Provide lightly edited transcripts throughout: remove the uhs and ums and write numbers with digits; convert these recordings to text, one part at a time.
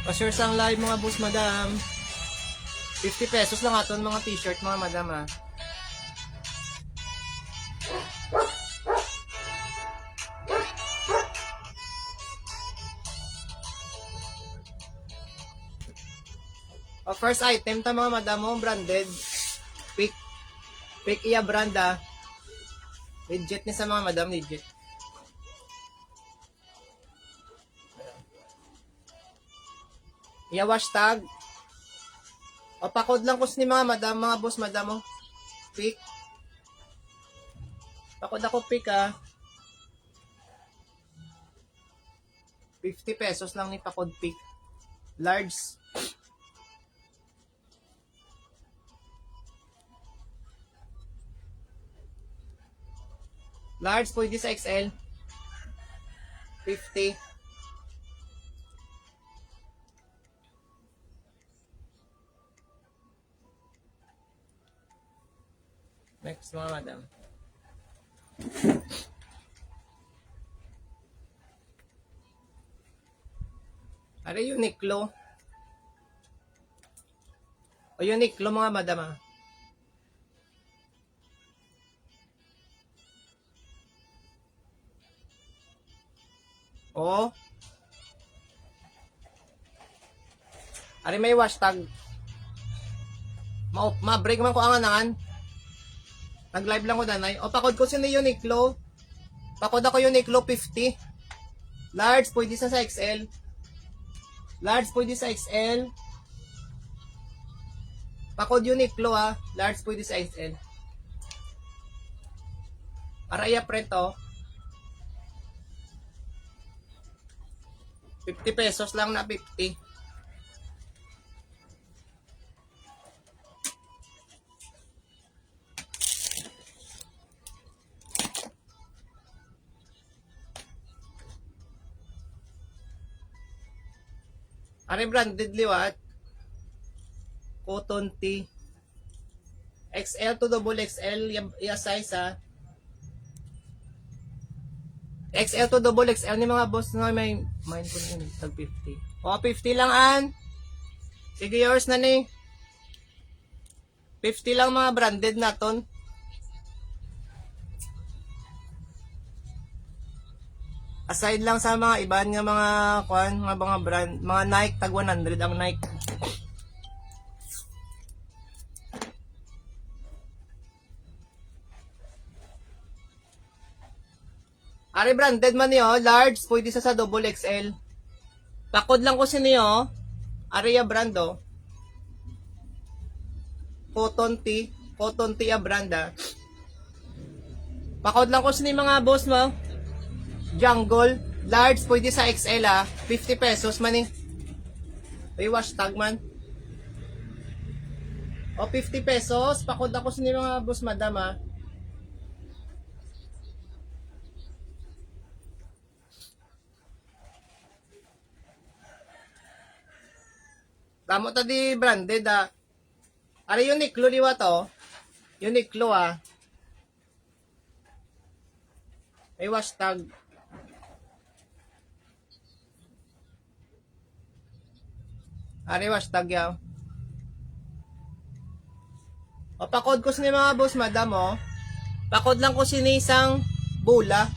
Pa-share sang live mga boss madam. 50 pesos lang aton mga t-shirt mga madam ha. First item ta mga madam mo branded. Pick iya brand ha. Legit ni sa mga madam, legit. Wash tag. O pakod lang ko ni mga madam, mga boss madam mo. Pick. Pakod ako pick ah. 50 pesos lang ni pakod pick. Large. Large pwede sa XL. 50. Next mga madam. Are Uniqlo. O Uniqlo mga madam ah. O. Are may wash tag. Ma-break man ko ang anangan. Nag-live lang ko danay. O pakod ko sino Uniqlo. Pakod ako Uniqlo 50. Large pwede sa XL. Large pwede sa XL. Pakod Uniqlo ah. Large pwede sa XL. Araya preto. 50 pesos lang na 50. Are branded liwat. Cotton tee. XL to double XL yung size ha. XL to double XL ni mga boss na may mind ko na yun, tag 50. O 50 lang an. Sige yours na ni. 50 lang mga branded naton. Aside lang sa mga iban nga mga kuan, mga brand, mga Nike tag 100 ang Nike. Ari branded man niyo, large pwede sa double XL. Pakod lang ko si niyo, Aria brand oh. Cotton tee a brand ah. Pakod lang ko si mga boss mo. Jungle, large pwede sa XL ah. 50 pesos man eh. May wash tag man. O 50 pesos, pakod ako sa mga boss madam ah. Tamo ta di branded ah. Are Uniqlo liwa to? Uniqlo ah. May wash tag. Are wash tag yaw. O pakod ko sa mga boss madam oh. Pakod lang ko sinisang bula.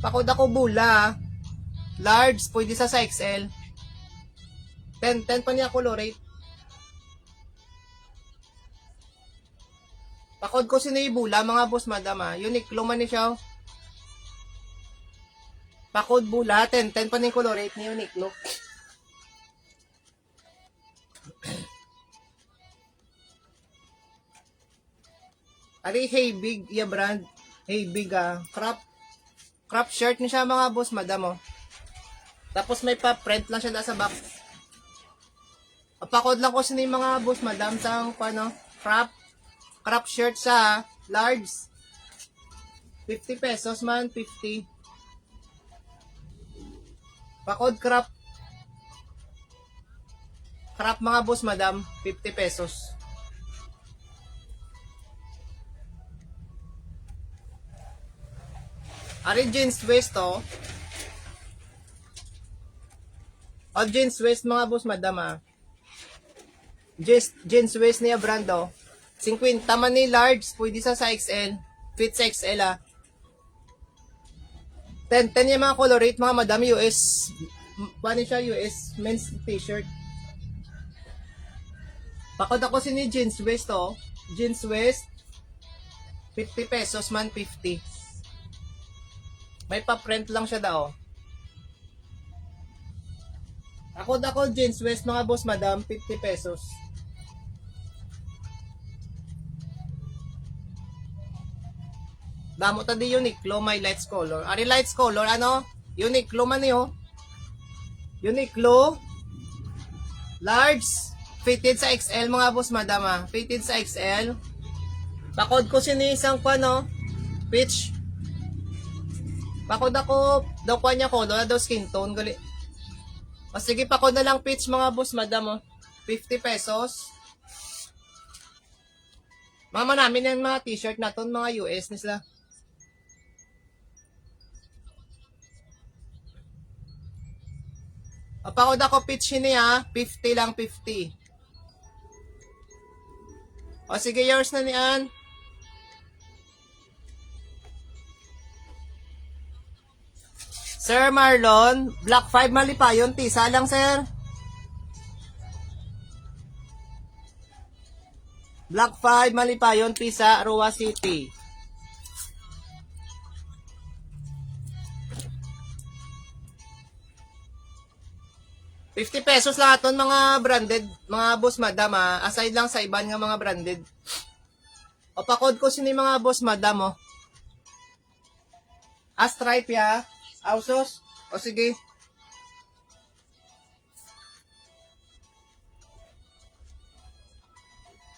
Pakod ako bula ah. Large, pwede sa XL. 10 pa niya colorate. Pakod ko sinibula mga boss madam ah. Uniqlo man ni siya. Pakod bula 10 pa ni colorate ni Uniqlo. Ari hey big ya brand. Hey big ah. Crop shirt ni siya mga boss madam oh. Tapos may pa-print lang siya sa back. Pakod lang ko sa mga boss madam sa paano, crop shirt sa large. 50 pesos man, 50. Pakod crop mga boss madam, 50 pesos. Ari jeans waist to. O jeans waist mga boss madam ah. Jeans waist niya brand oh. 50 man ni large, pwede sa XL. Fit sa XL ah. 10 yung mga colorate mga madam US. Paano siya US men's t-shirt. Pakod ako si ni jeans waist oh. Jeans waist 50 pesos man 50. May pa-print lang siya daw. Ako Jeans West mga boss madam, 50 pesos. Damo ta di Uniqlo, may lights color. Ari lights color, ano? Uniqlo man yo. Uniqlo, large, fitted sa XL mga boss madam ah. Fitted sa XL. Pakod ko sinisang pa no, pitch. Pakod ako, daw kwa niya color, daw skin tone. Gali. O sige, pakod na lang pitch mga boss madam oh. 50 pesos. Mama namin yung mga t-shirt naton, mga US nila. Pakod ako pitch niya, 50 lang 50. O sige, yours na niyan. Sir Marlon, Black 5 Malipayon, tisa lang sir. Black 5 Malipayon, tisa, Roa City. ₱50 lang aton mga branded, mga boss madam ah. Aside lang sa iban nga mga branded. O pakod ko sini mga boss madam oh. Stripe ya, Ausos. O sige.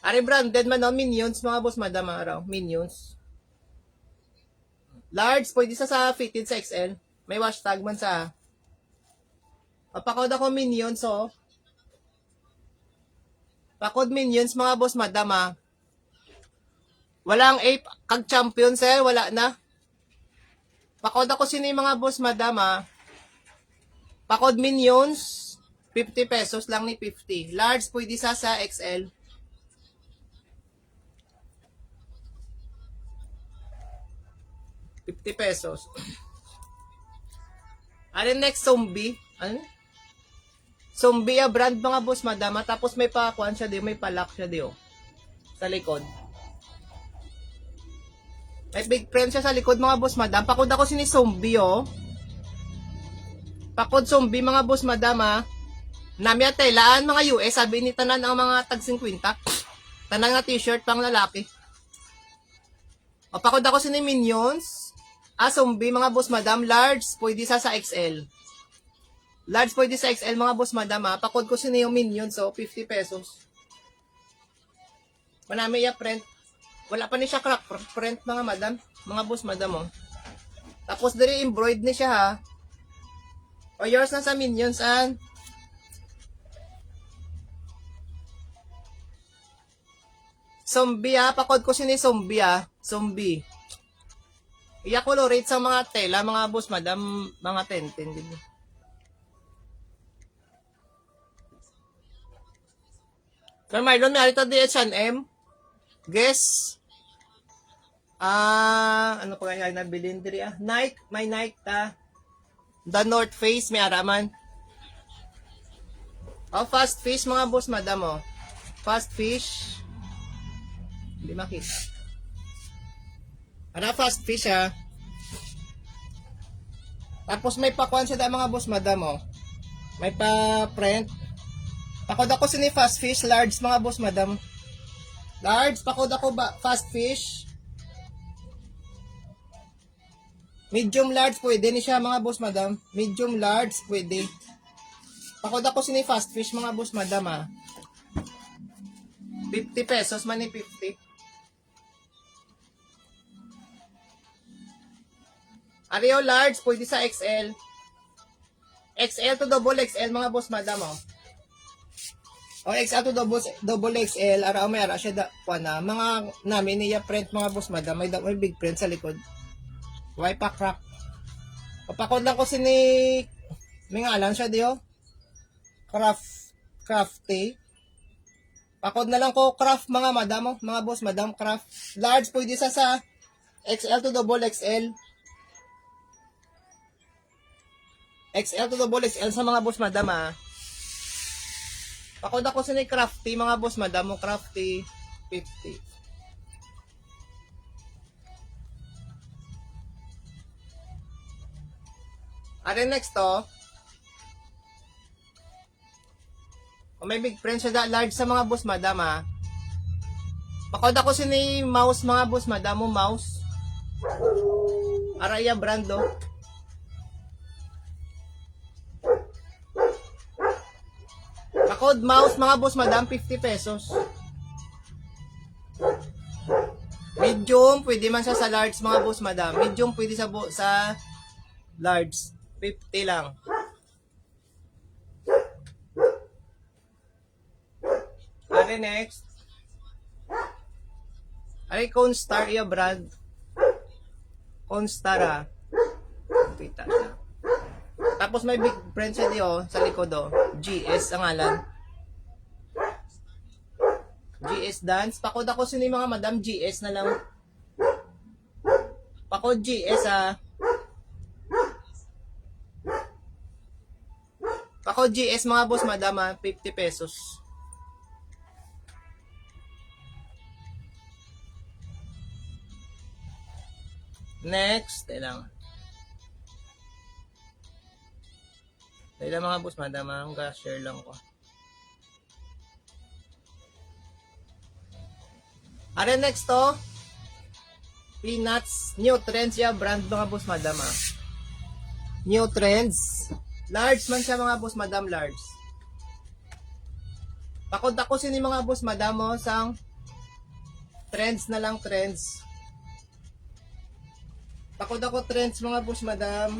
Ari branded man no, Minions mga boss madam araw, Minions. Large, pwede sa fitted sa XL. May hashtag man sa. Pakod ako Minions oh. Pakod Minions mga boss madam ah. Walang ape kag champion sir, wala na. Pakod ako sini mga boss madam ah. Pakod Minions, 50 pesos lang ni 50. Large pwede sa XL. ₱50. Ano next, zombie? Ano? Zombie brand mga boss madama. Tapos may pakuan siya di, may palak siya di oh. Sa likod. May big print siya sa likod mga boss madam. Pakod ako sini zombie oh. Pakod zombie mga boss madama. Namya telaan mga US. Sabi ni tanan ang mga tag 50. Tanan nga t-shirt pang lalaki. O pakod ako sini Minions. Zombie mga boss madam. Large pwede sa XL. Large pwede sa XL mga boss madam ha. Pakod ko sino yung Minions so 50 pesos. Manami ya print. Wala pa ni siya crack print mga madam. Mga boss madam oh. Tapos diri embroidered ni siya ha. O yours na sa Minions an. Zombie ha. Pakod ko sino yung zombie ha. Zombie. Iya colorate sa mga tela mga boss madam. Mga 10-10 din. Sir Marlon, may alita di H&M. Guess. Ano pa kaya nabilin diri ah? Nike, may Nike ta. The North Face, may araman. Oh, fast fish mga boss madam oh. Fast fish. Hindi makita. Ano fast fish ah? Tapos may pakuan siya mga boss madam oh. May pa-print. Pakod ako sini fast fish, large mga boss madam. Large, pakod ako ba fast fish. Medium large pwede ni siya mga boss madam. Medium large pwede. Pakod ako sini fast fish mga boss madam ah. 50 pesos man ni 50. Ario large pwede sa XL. XL to double XL mga boss madam oh. O XL to double XL, araw may ara siya da na mga namin niya print mga boss madam, may big print sa likod. Why pa crack? Papakod lang ko sini may ngalan siya diyo. Crafty. Pakod na lang ko craft mga madam, mga boss madam craft. Large pwede sa XL to double XL. XL to double XL sa mga boss madam ah. Pakod ako sa ni crafty mga boss madam mo crafty 50. Are next to. O may big friend siya large sa mga boss madam ha. Pakod ako sini mouse mga boss madam mo mouse. Araya brando. Pakod mouse mga boss madam 50 pesos. Medium pwede man siya sa large mga boss madam. Medium pwede sa large 50 lang. Are next. Are Constar iya brand. Constar ah. Kita siya. Tapos may big brand siya diyo sa likod oh. GS ang ngalan. GS Dance. Pakod ako sini mga madam GS na lang. Pakod GS ah. Pakod GS mga boss madam ah. 50 pesos. Next, lang. Dahil mga boss, madam, share lang ko. Are next to, Peanuts, New Trends ya brand mga boss, madam. New Trends. Large man siya mga boss, madam, large. Pakod ako sini mga boss, madam, sang trends na lang, trends. Pakod ako trends mga boss madam.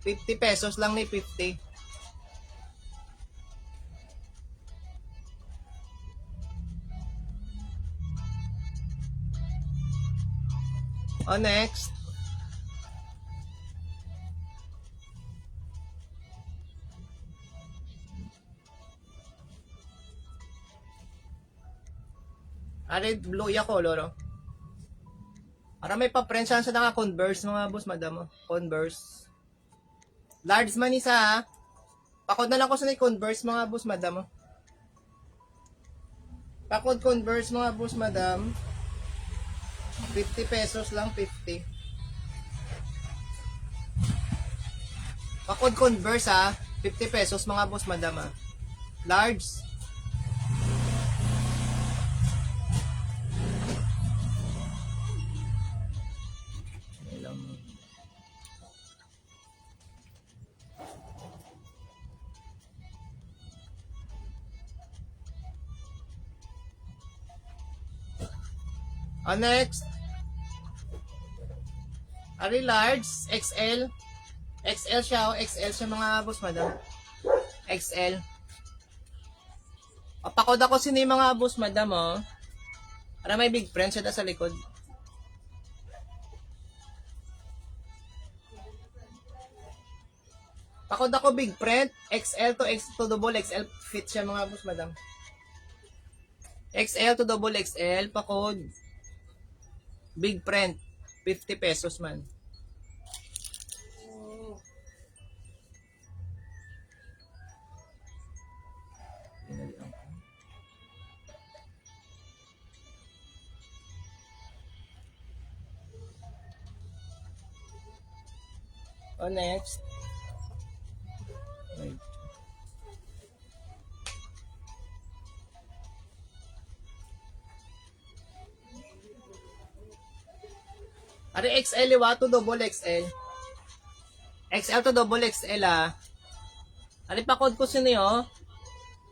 50 pesos lang ni 50. O next. Are blue ya color. Para may pa-prensyahan sa naka-Converse mga boss madam. Converse. Large man isa ha. Pakod na lang ko sa Converse mga boss madam. Pakod Converse mga boss madam. 50 pesos lang 50. Pakod Converse ha. 50 pesos mga boss madam ha. Large. Next. Are large, XL. XL siya, XL siya mga boss madam. XL. Pakod ako sini mga boss madam oh. Para may big friend siya sa likod. Pakod ako big print, XL to double XL fit siya mga boss madam. XL to double XL, pakod. Big print, 50 pesos man. Next. Wait. Are XL liwa to double XL. XL to double XL ah. Are pakod ko sino oh.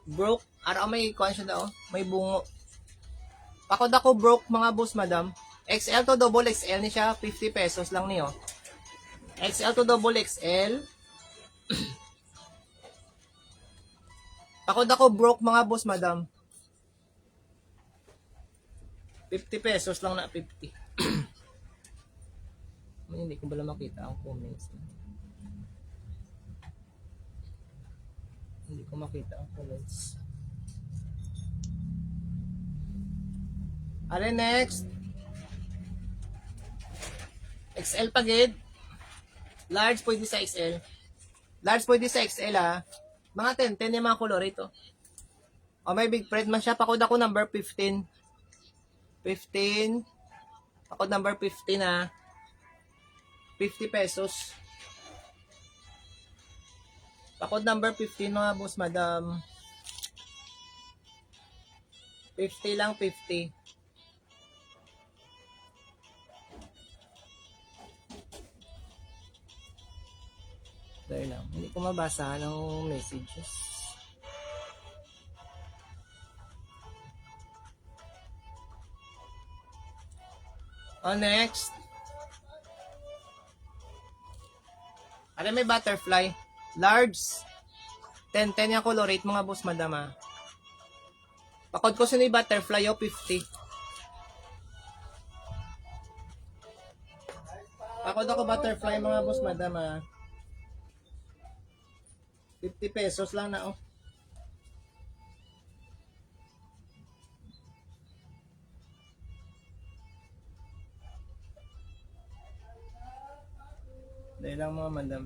Broke. Ara may kuan siya daw. May bungo. Pakod ako broke mga boss madam. XL to double XL ni siya. 50 pesos lang niyo. XL to double XL. Pakod ako broke mga boss madam. 50 pesos lang na 50. Hindi ko bala makita ang comments. Hindi ko makita ang comments. Are next. XL pagid. Large pwede sa XL. Large pwede sa XL ha. Mga 10 yung mga color ito. O may big print man siya. Pakod ako number 15. 15. Pakod number 15 ha. 50 pesos. Pakod number 15 mga boss madam. 50 lang, 50. Dahil lang, hindi ko mabasa ng messages. Next. Ano may butterfly? Large. 10-10 yung colorate mga boss madam ah. Pakod ko sino yung butterfly o 50. Pakod ako butterfly mga boss madam ah. 50 pesos lang na oh. Dahil lang mga madam.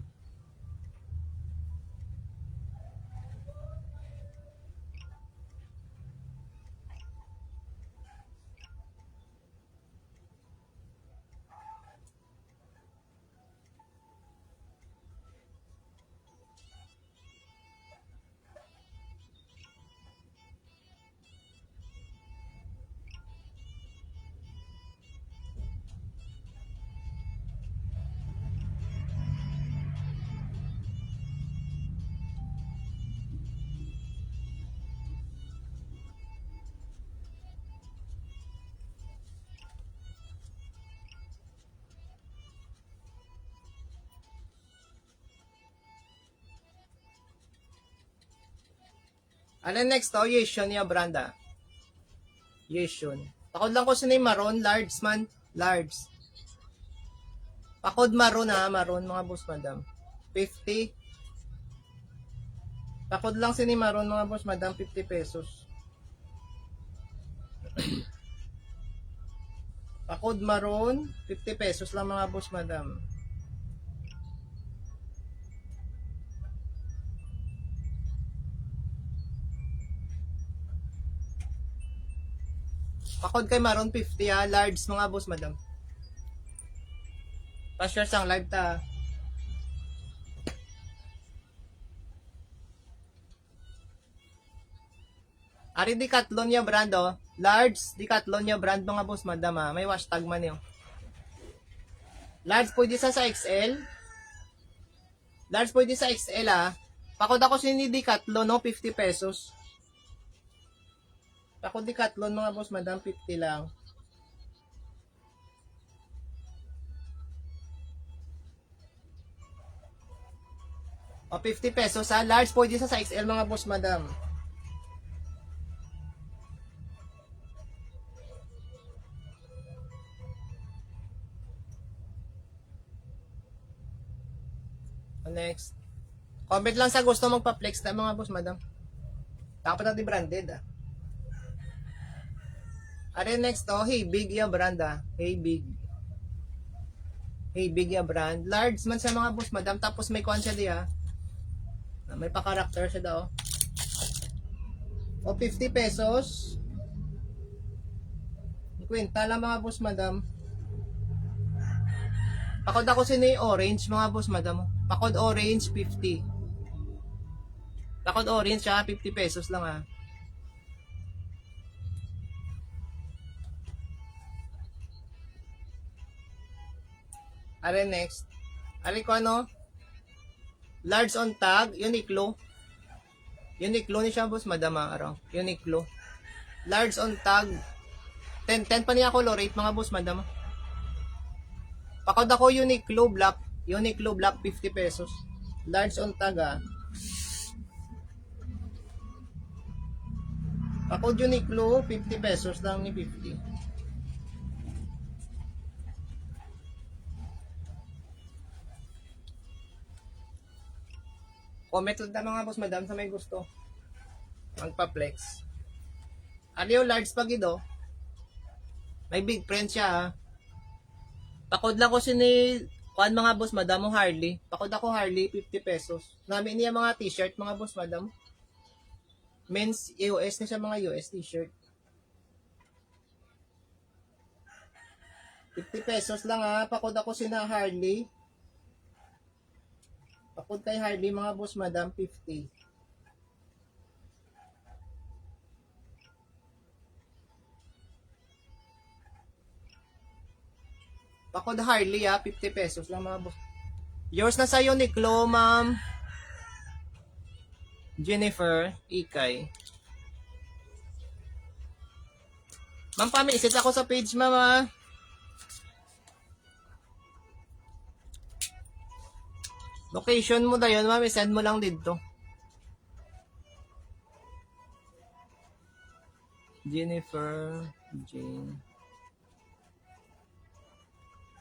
Ano next to? Yeshon niya branda. Yeshon. Pakod lang ko sino yung maroon. Large man. Large. Pakod maroon ha. Maroon mga boss madam. 50. Pakod lang sino yung maroon mga boss madam. 50 pesos. Pakod maroon. 50 pesos lang mga boss madam. Pakod kay maroon 50 ha. Large mga boss madam. Pa-share sang live ta. Ari Decathlon niya brand oh. Large Decathlon niya brand mga boss madam ha. May hashtag man yun. Large pwede sa XL. Large pwede sa XL ha. Pakod ako sini Decathlon no 50 pesos. Pakod Decathlon mga boss madam 50 lang. O 50 pesos ha. Large pwede sa XL mga boss madam. Next. Comment lang sa gusto magpa-flex na mga boss madam. Dapat natin branded ah. Are next oh, hey big ya brand ah. Hey big. Hey big ya brand. Large man sa mga boss madam. Tapos may kuan siya di ah. May pa-character siya daw. O 50 pesos. Kwenta lang mga boss madam. Pakod ako sini orange mga boss madam. Pakod orange 50. Pakod orange siya 50 pesos lang ah. Are next. Are ko ano? Large on tag, Uniqlo. Uniqlo ni siya boss madam araw. Uniqlo. Large on tag. 10 pa niya colorate mga boss madam. Pakod ako Uniqlo black. Uniqlo black 50 pesos. Large on tag ah. Pakod Uniqlo 50 pesos lang ni 50. Comment lang na mga boss madam sa may gusto. Magpa-flex. Ano yung large pagido? May big print siya ha. Pakod lang ko sini kuan mga boss madam mo Harley. Pakod ako Harley 50 pesos. Namin niya mga t-shirt mga boss madam. Men's US na siya mga US t-shirt. 50 pesos lang ha. Pakod ako sina Harley. Pakod kay Harley mga boss madam 50. Pakod Harley 50 pesos lang mga boss. Yours na sa Uniqlo, ma'am Jennifer Ikay. Ma'am, pami-isit ako sa page, ma'am. Location mo na yun, ma'am. I-send mo lang dito. Jennifer Jane.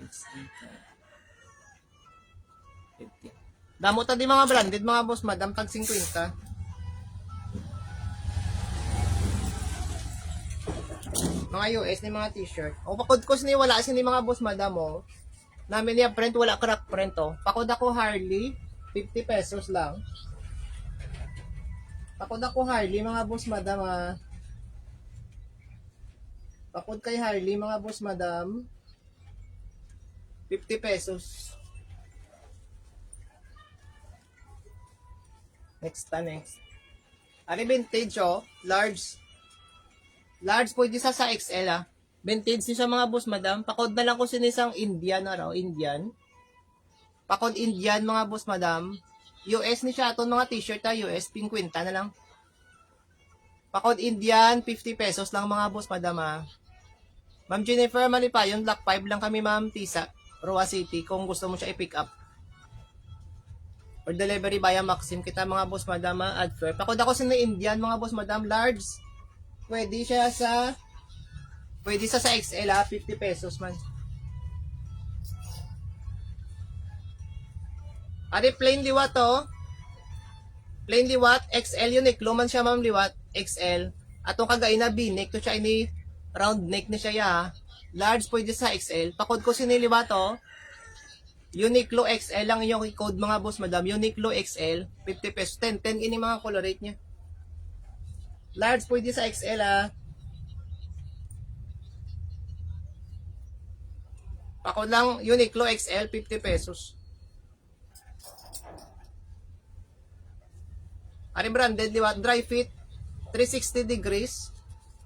It's 50. Damo ta di mga branded, mga boss, madam. Tag 50. Mga US ni mga t-shirt. O pakod ko sini wala sini mga boss madam oh. Namin niya print wala crack print oh. Pakod ako Harley 50 pesos lang. Pakod ako Harley mga boss madam ah. Pakod kay Harley mga boss madam 50 pesos. Next. Ari vintage oh, large. Large pwede sa XL ah. Vintage niya mga boss madam. Pakod na lang ko sinisang Indian na raw. Indian. Pakod Indian mga boss madam. US ni siya aton mga t-shirt ah. US 50 na lang. Pakod Indian 50 pesos lang mga boss madam ah. Ma'am Jennifer Malipayon, Block 5 lang kami ma'am Tisa. Roa City kung gusto mo siya i-pick up. Or delivery via Maxim kita mga boss madam ah. Adfer. Pakod ako sina Indian mga boss madam. Large. Pwede sa XL 50 pesos man. Ari plain liwat to. Plain liwat XL Uniqlo man siya ma'am liwat XL. Atong kagay na binek to siya ini round neck ni siya ya. Large pwede sa XL. Pakod ko siniliwat to. Uniqlo XL lang yung code mga boss madam. Uniqlo XL 50 pesos. 10 ini mga color rate niya. Large pwede sa XL Ako lang Uniqlo XL 50 pesos. Ari branded liwat dry fit 360 degrees.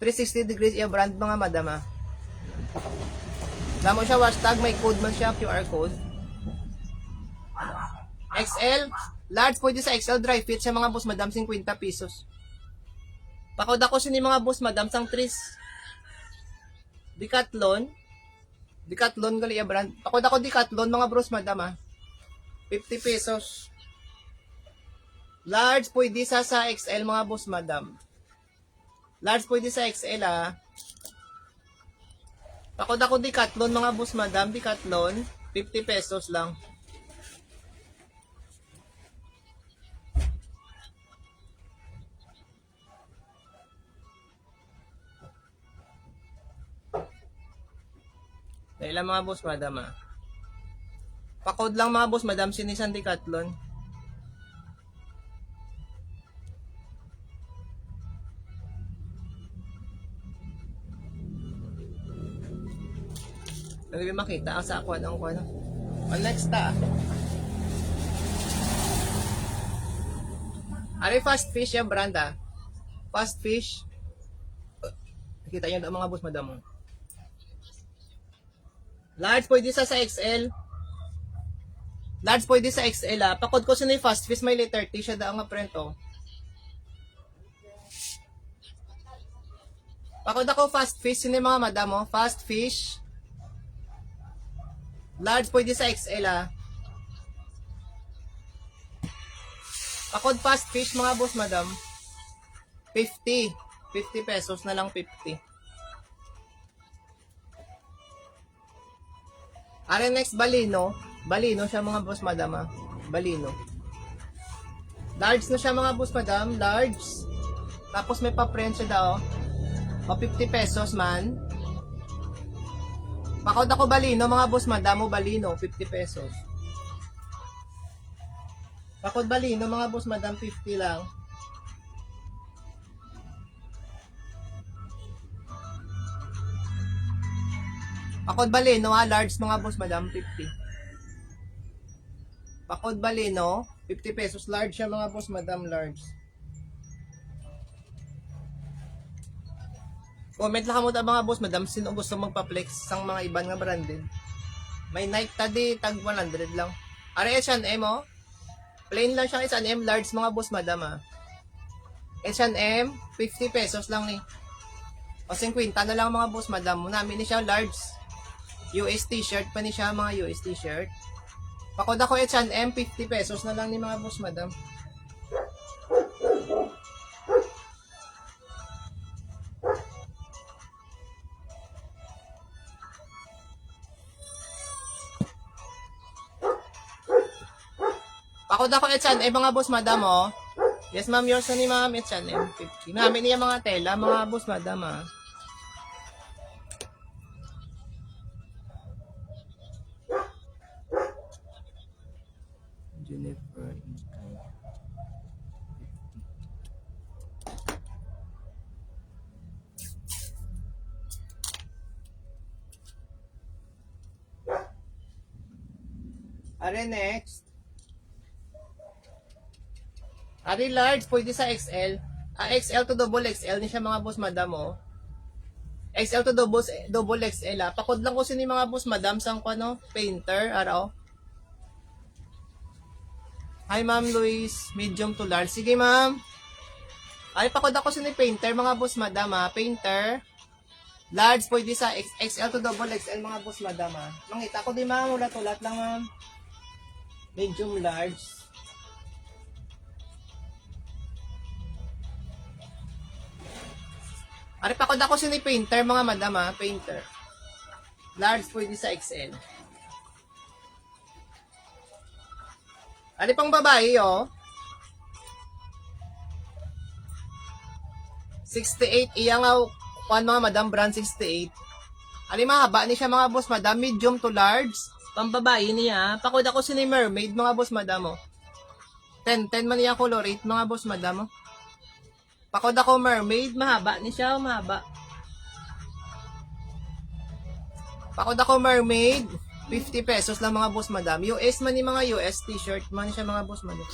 360 degrees yung brand mga madam ah. Damo siya hashtag may code man siya QR code. XL large pwede sa XL dry fit sa mga boss madam 50 pesos. Pakod ako sini mga boss madam sang tris. Decathlon gali brand. Pakod ako Decathlon mga bros madam ah. 50 pesos. Large pwede sa XL mga boss madam. Large pwede sa XL Pakod ako Decathlon mga boss madam. Decathlon 50 pesos lang. Dahil lang mga boss madam Pakod lang mga boss madam sinisan Decathlon. Hindi makita ang sa ako ano. Next Ari fast fish yung brand Fast fish. Nakita niyo mga boss madam Large pwede sa XL. Large pwede sa XL Pakod ko sino yung fast fish may letter T siya daang nga print Pakod ako fast fish sino yung mga madam Fast fish. Large pwede sa XL Pakod fast fish mga boss madam 50 pesos na lang 50. Are next Balino siya mga boss madam Balino. Large na siya mga boss madam, large. Tapos may pa-print siya daw. 50 pesos man. Pakod ako Balino mga boss madam Balino 50 pesos. Pakod Balino mga boss madam 50 lang. Pakod Balino large mga boss madam 50. Pakod Balino 50 pesos large siya mga boss madam large. Comment lang mo ta mga boss madam sino gusto magpa-flex sang mga iban nga branded. May Nike tadi, tag 100 lang. Are H&M oh. Plain lang siyang H&M, large mga boss madam ah. H&M, 50 pesos lang ni. O 50 na lang mga boss madam. Namin ni siya large. US t-shirt pa ni siya, mga US t-shirt. Pakod ako H&M, 50 pesos na lang ni mga boss madam. Pakod ako H&M mga boss madam oh. Yes ma'am, yours na ni ma'am H&M, 50. Namin niya mga tela, mga boss madam ah. Jennifer. Are next. Are large, pwede sa XL. XL to double XL ni siya mga boss madam oh. XL to double XL ah. Pakod lang ko sini mga boss madam sang ano, painter araw. Hi ma'am Luis, medium to large. Sige ma'am. Ay pakod ako sini painter mga boss madam ah, painter. Large pwede sa XL to double XL mga boss madam ah. Mangita ko di ma'am, ulat-ulat lang ma'am. Medium large. Ari pakod ako sini painter mga madam ah, painter. Large pwede sa XL. Ari pang babae oh. 68 iya nga kuan mga madam brand 68. Ari mahaba ni siya mga boss madam, medium to large. Pang babae niya, pakod ako sini mermaid mga boss madam oh. 10 man niya colorate mga boss madam oh. Pakod ako mermaid, mahaba ni siya, mahaba. Pakod ako mermaid, 50 pesos lang mga boss madam. US man ni mga US t-shirt man siya mga boss madam.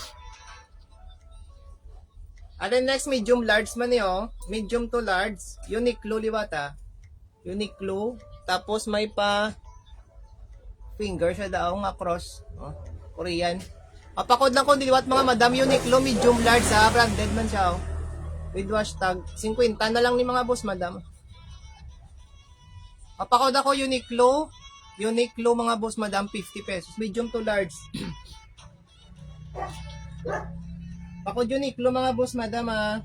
And then next, medium large man niyo, medium to large, Uniqlo liwata. Uniqlo, tapos may pa finger siya daw nga cross, oh, Korean. Papakod lang ko diliwat mga madam, Uniqlo medium large ha, branded man siya oh. With hashtag 50 na lang ni mga boss madam. Papakod ako Uniqlo mga boss madam, 50 pesos, medium to large. Pakod Uniqlo mga boss madam ah.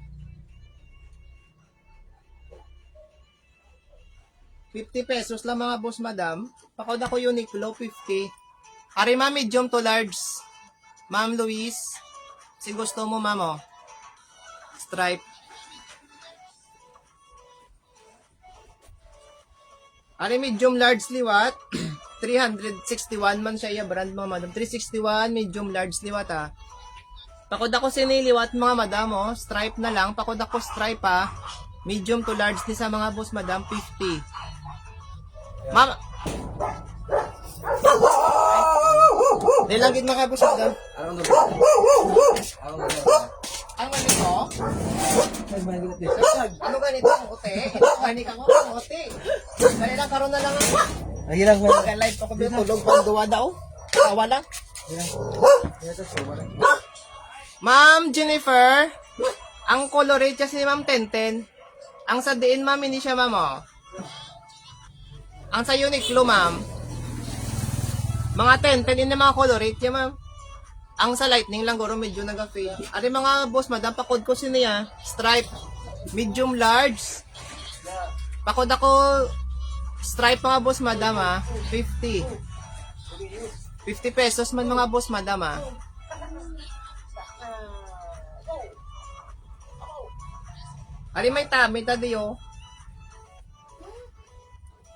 50 pesos lang mga boss madam. Pakod ako Uniqlo 50. Ari ma'am, medium to large. Ma'am Luis, si gusto mo ma'am oh. Stripe. Ari medium large liwat. 361 man siya brand mga madam. 361 medium large liwat ah. Pakod ako siniliwat mga madam oh. Stripe na lang. Pakod ako stripe ah. Medium to large ni sa mga boss madam 50. Ma'am. Nilagid mga boss madam. Ang ganito? Ano ganito ang ute? Gani ka mo ang ute. Dali lang karon na lang ako. Lagi lang mo. Live ako dito tulog pang duwa daw. Tawa lang. Ma'am Jennifer, ang colorate siya si Ma'am Tenten. Ang sa diin ma'am hindi siya ma'am oh. Ang sa Uniqlo ma'am. Mga 10 in na mga colorate niya ma'am. Ang sa lightning lang guro medyo nag-fade. Ari mga boss madam, pakod ko siniya. Stripe. Medium large. Pakod ako stripe mga boss madam ah. 50. 50 pesos man mga boss madam ah. Ari may tami tadi oh.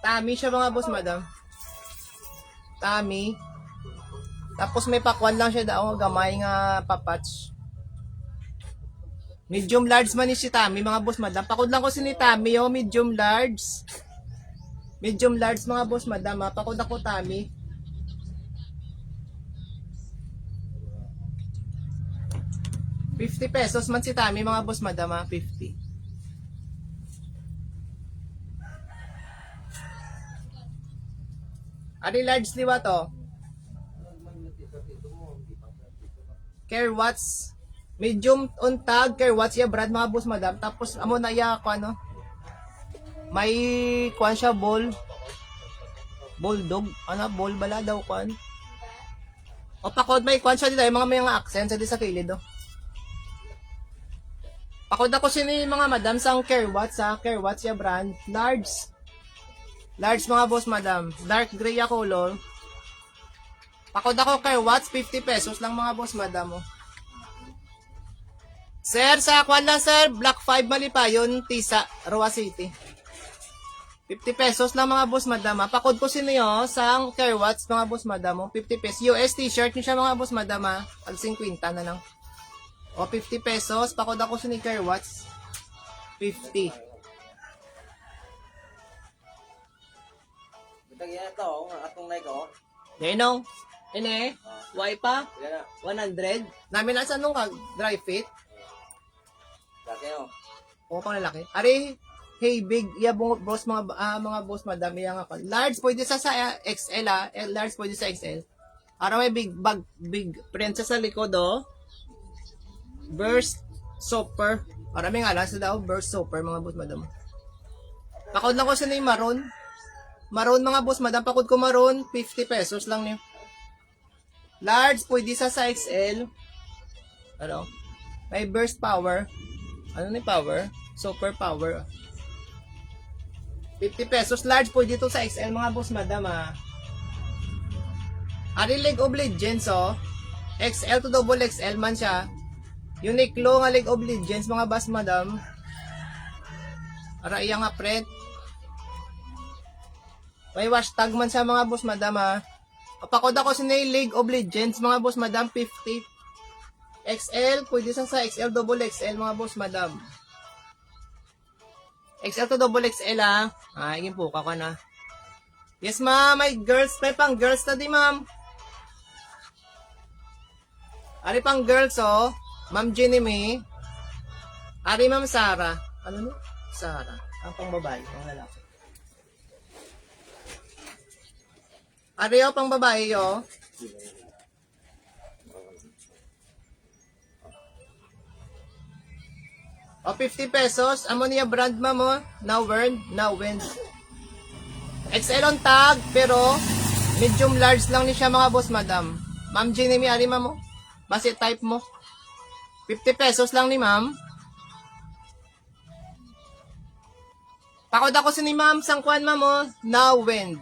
Tami siya mga boss madam. Tami. Tapos may pakwan lang siya daw gamay nga papatch. Medium large man ni si Tami mga boss madam. Pakod lang ko si ni Tami oh, medium large. Medium large mga boss madam ha. Pakod ako Tami. ₱50 man si Tami mga boss madam ha. 50. Ari large liwa to. Care watts. Medium on tag, care watts ya brad mga boss madam. Tapos amo na ya ko ano. May kuan siya ball. Bulldog. Ano ball bala daw kuan. O pakod may kuan siya dito mga accent sa di sa kilid do. Pakod ako sini mga madam sang care watts ha. Care watts ya brand. Large. Large mga boss madam. Dark gray ya color. Pakod ako care watts 50 pesos lang mga boss madam oh. Sir, sa kwan lang sir, Block 5 Malipayon, Tisa, Roa City. 50 pesos lang mga boss madam. Pakod ko sino sang care watts mga boss madam. 50 pesos. US t-shirt niyo siya mga boss madam. Pag 50 na lang. O 50 pesos. Pakod ako sini care watts. 50. Bitang yan ito, atong like oh. Denong. Ine. Why pa? Yan na. 100. Namin nasa nung dry fit. Laki oh. O pang lalaki. Ari. Hey, big, yeah, boss, mga boss, madami yung ako. Large, pwede sa XL, large, pwede sa XL. Para may big bag, big princess sa likod, oh. Burst, super. Marami nga lang sa daw, burst, super, mga boss, madam. Pakod lang ko sa yung maroon. Maroon, mga boss, madam. Pakod ko maroon, 50 pesos lang niyo. Large, pwede sa XL. Ano? May burst power. Ano ni power? Super power. 50 pesos large po dito sa XL mga boss madam Ari League of Legends oh. XL to double XL man siya. Uniqlo nga League of Legends mga boss madam. Ara iya nga print. May hashtag man siya mga boss madam Kapakod ako sa League of Legends mga boss madam 50. XL pwede sa XL double XL mga boss madam. XL to double XL higin po ka na. Yes ma'am, may girls, may pang girls na di ma'am. Ari pang girls oh. Ma'am Jenny May. Ari ma'am Sarah. Ano no? Sarah. Ang pang babae, ang lalaki. Ari oh, pang babae oh. O 50 pesos, amo niya brand mo, now wind. XL on tag, pero medium large lang ni siya mga boss madam. Ma'am Jenny, ari mo. Base type mo. 50 pesos lang ni ma'am. Pakod ako si ni ma'am, sangkuan mo, now wind.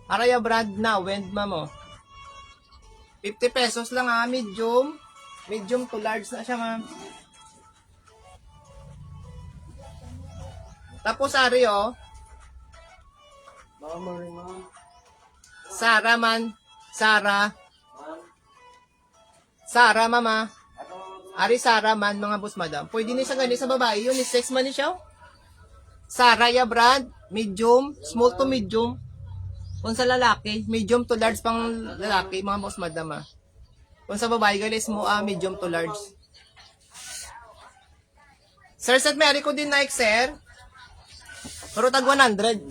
Araya brand now wind mo. 50 pesos lang medium. Medium to large na siya ma'am. Tapos ari oh. Ma'am. Sarah man. Sarah. Ma'am. Sarah mama. Ari Sarah man mga boss madam. Pwede ni sa ganito sa babae yun. Sex man ni siya. Sarah ya brand. Medium. Small to medium. Kung sa lalaki. Medium to large pang lalaki mga boss madam Kung sa babae guys mo medium to large. Sir set may ari ko din Nike sir. Pero tag 100.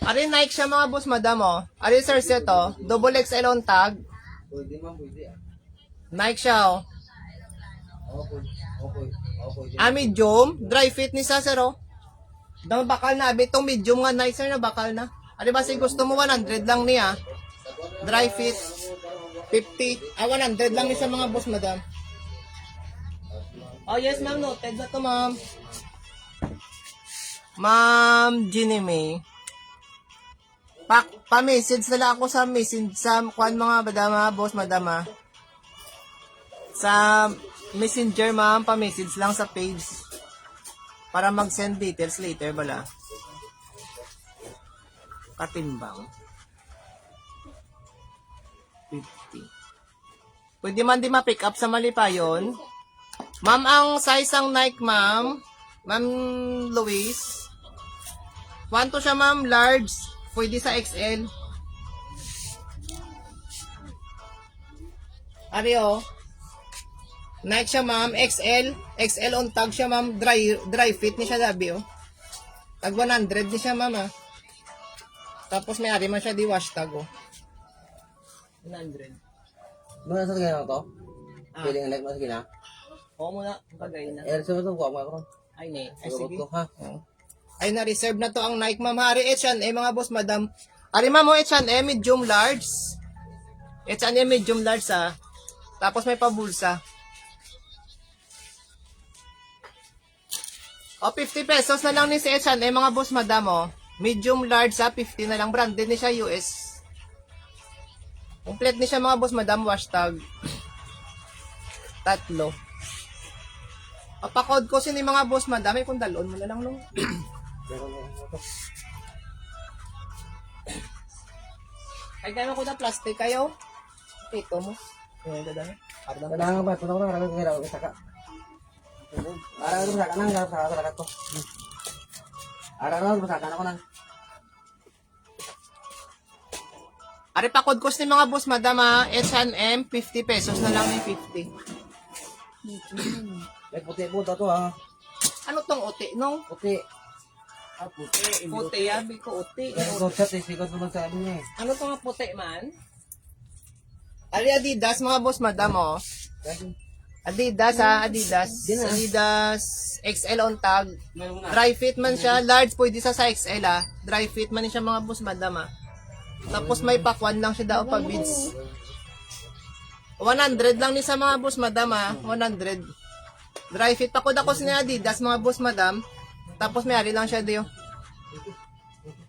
Ari Nike siya mga boss madam Ari sir set double XL on tag. Pwede ma'am, pwede Nike siya pwede. Medium, dry fit ni sa sir Dang bakal na itong medium nga Nike sir na bakal na. Ari ba si gusto mo 100 lang niya. Dry fit 50. 100 lang ni sa mga boss madam. Oh yes ma'am, noted na to ma'am. Ma'am Jenny May. Pa-message na lang ako sa message sa kuan mga madama, boss madama. Sa messenger ma'am, pa-message lang sa page. Para mag-send details later bala. Katimbang. 50. Pwede man di ma-pick up sa Malipayon. Ma'am, ang size ang Nike ma'am. Ma'am Louise. 1 to siya ma'am, large. Pwede sa XL. Ari Nike siya ma'am, XL. XL on tag siya ma'am, dry fit ni siya dabi Tag 100 ni siya ma'am Tapos may ari man siya di washtag oh. 100. Doon na sa tingin to? Ah. Pwede nga mo sa gina? Oo muna, pagay na. Eh, sa ito ko ako. Ay, ne. Ay, Sige sige. ko ha. Ay, na-reserve na to ang Nike, ma'am. Hari, H&M, mga boss, madam. Hari, ma'am, oh, H&M, medium large. H&M, medium large, ah. Tapos may pabulsa. O, 50 pesos na lang ni si H&M, mga boss, madam, oh. Medium large, ah, 50 na lang. Branded ni siya, US. Complete ni siya, mga boss, madam, washtag. 3. Papakod ko sini mga boss, madami kung dalon mo na lang nung. Ay, gano'n ko na plastic kayo. Ito mo. Ayan, dadami. Kailangan ba? Tunang na kailangan kailangan ko saka. Araw ko saka nang saka ko. Araw ko saka na ko nang. Ari pakod ko ni mga boss, madam, H&M, 50 pesos na lang ni 50. May puti po to ha. Ano tong uti, no? Puti. Ah, puti. Puti, yabi ko uti. Ito chat is because naman sa ano niya eh. Ano tong puti man? Ari Adidas, mga boss, madam, oh. Adidas, ha, Adidas. Adidas, XL on tag. Dry fit man siya, large pwede sa XL, ha. Dry fit man siya, mga boss, madam, ha. Tapos may pakwan lang siya daw pa beads. 100 lang ni sa mga boss, madam, ha. 100. Dry fit ako dako sa Adidas, mga boss, madam. Tapos may ari lang siya dio.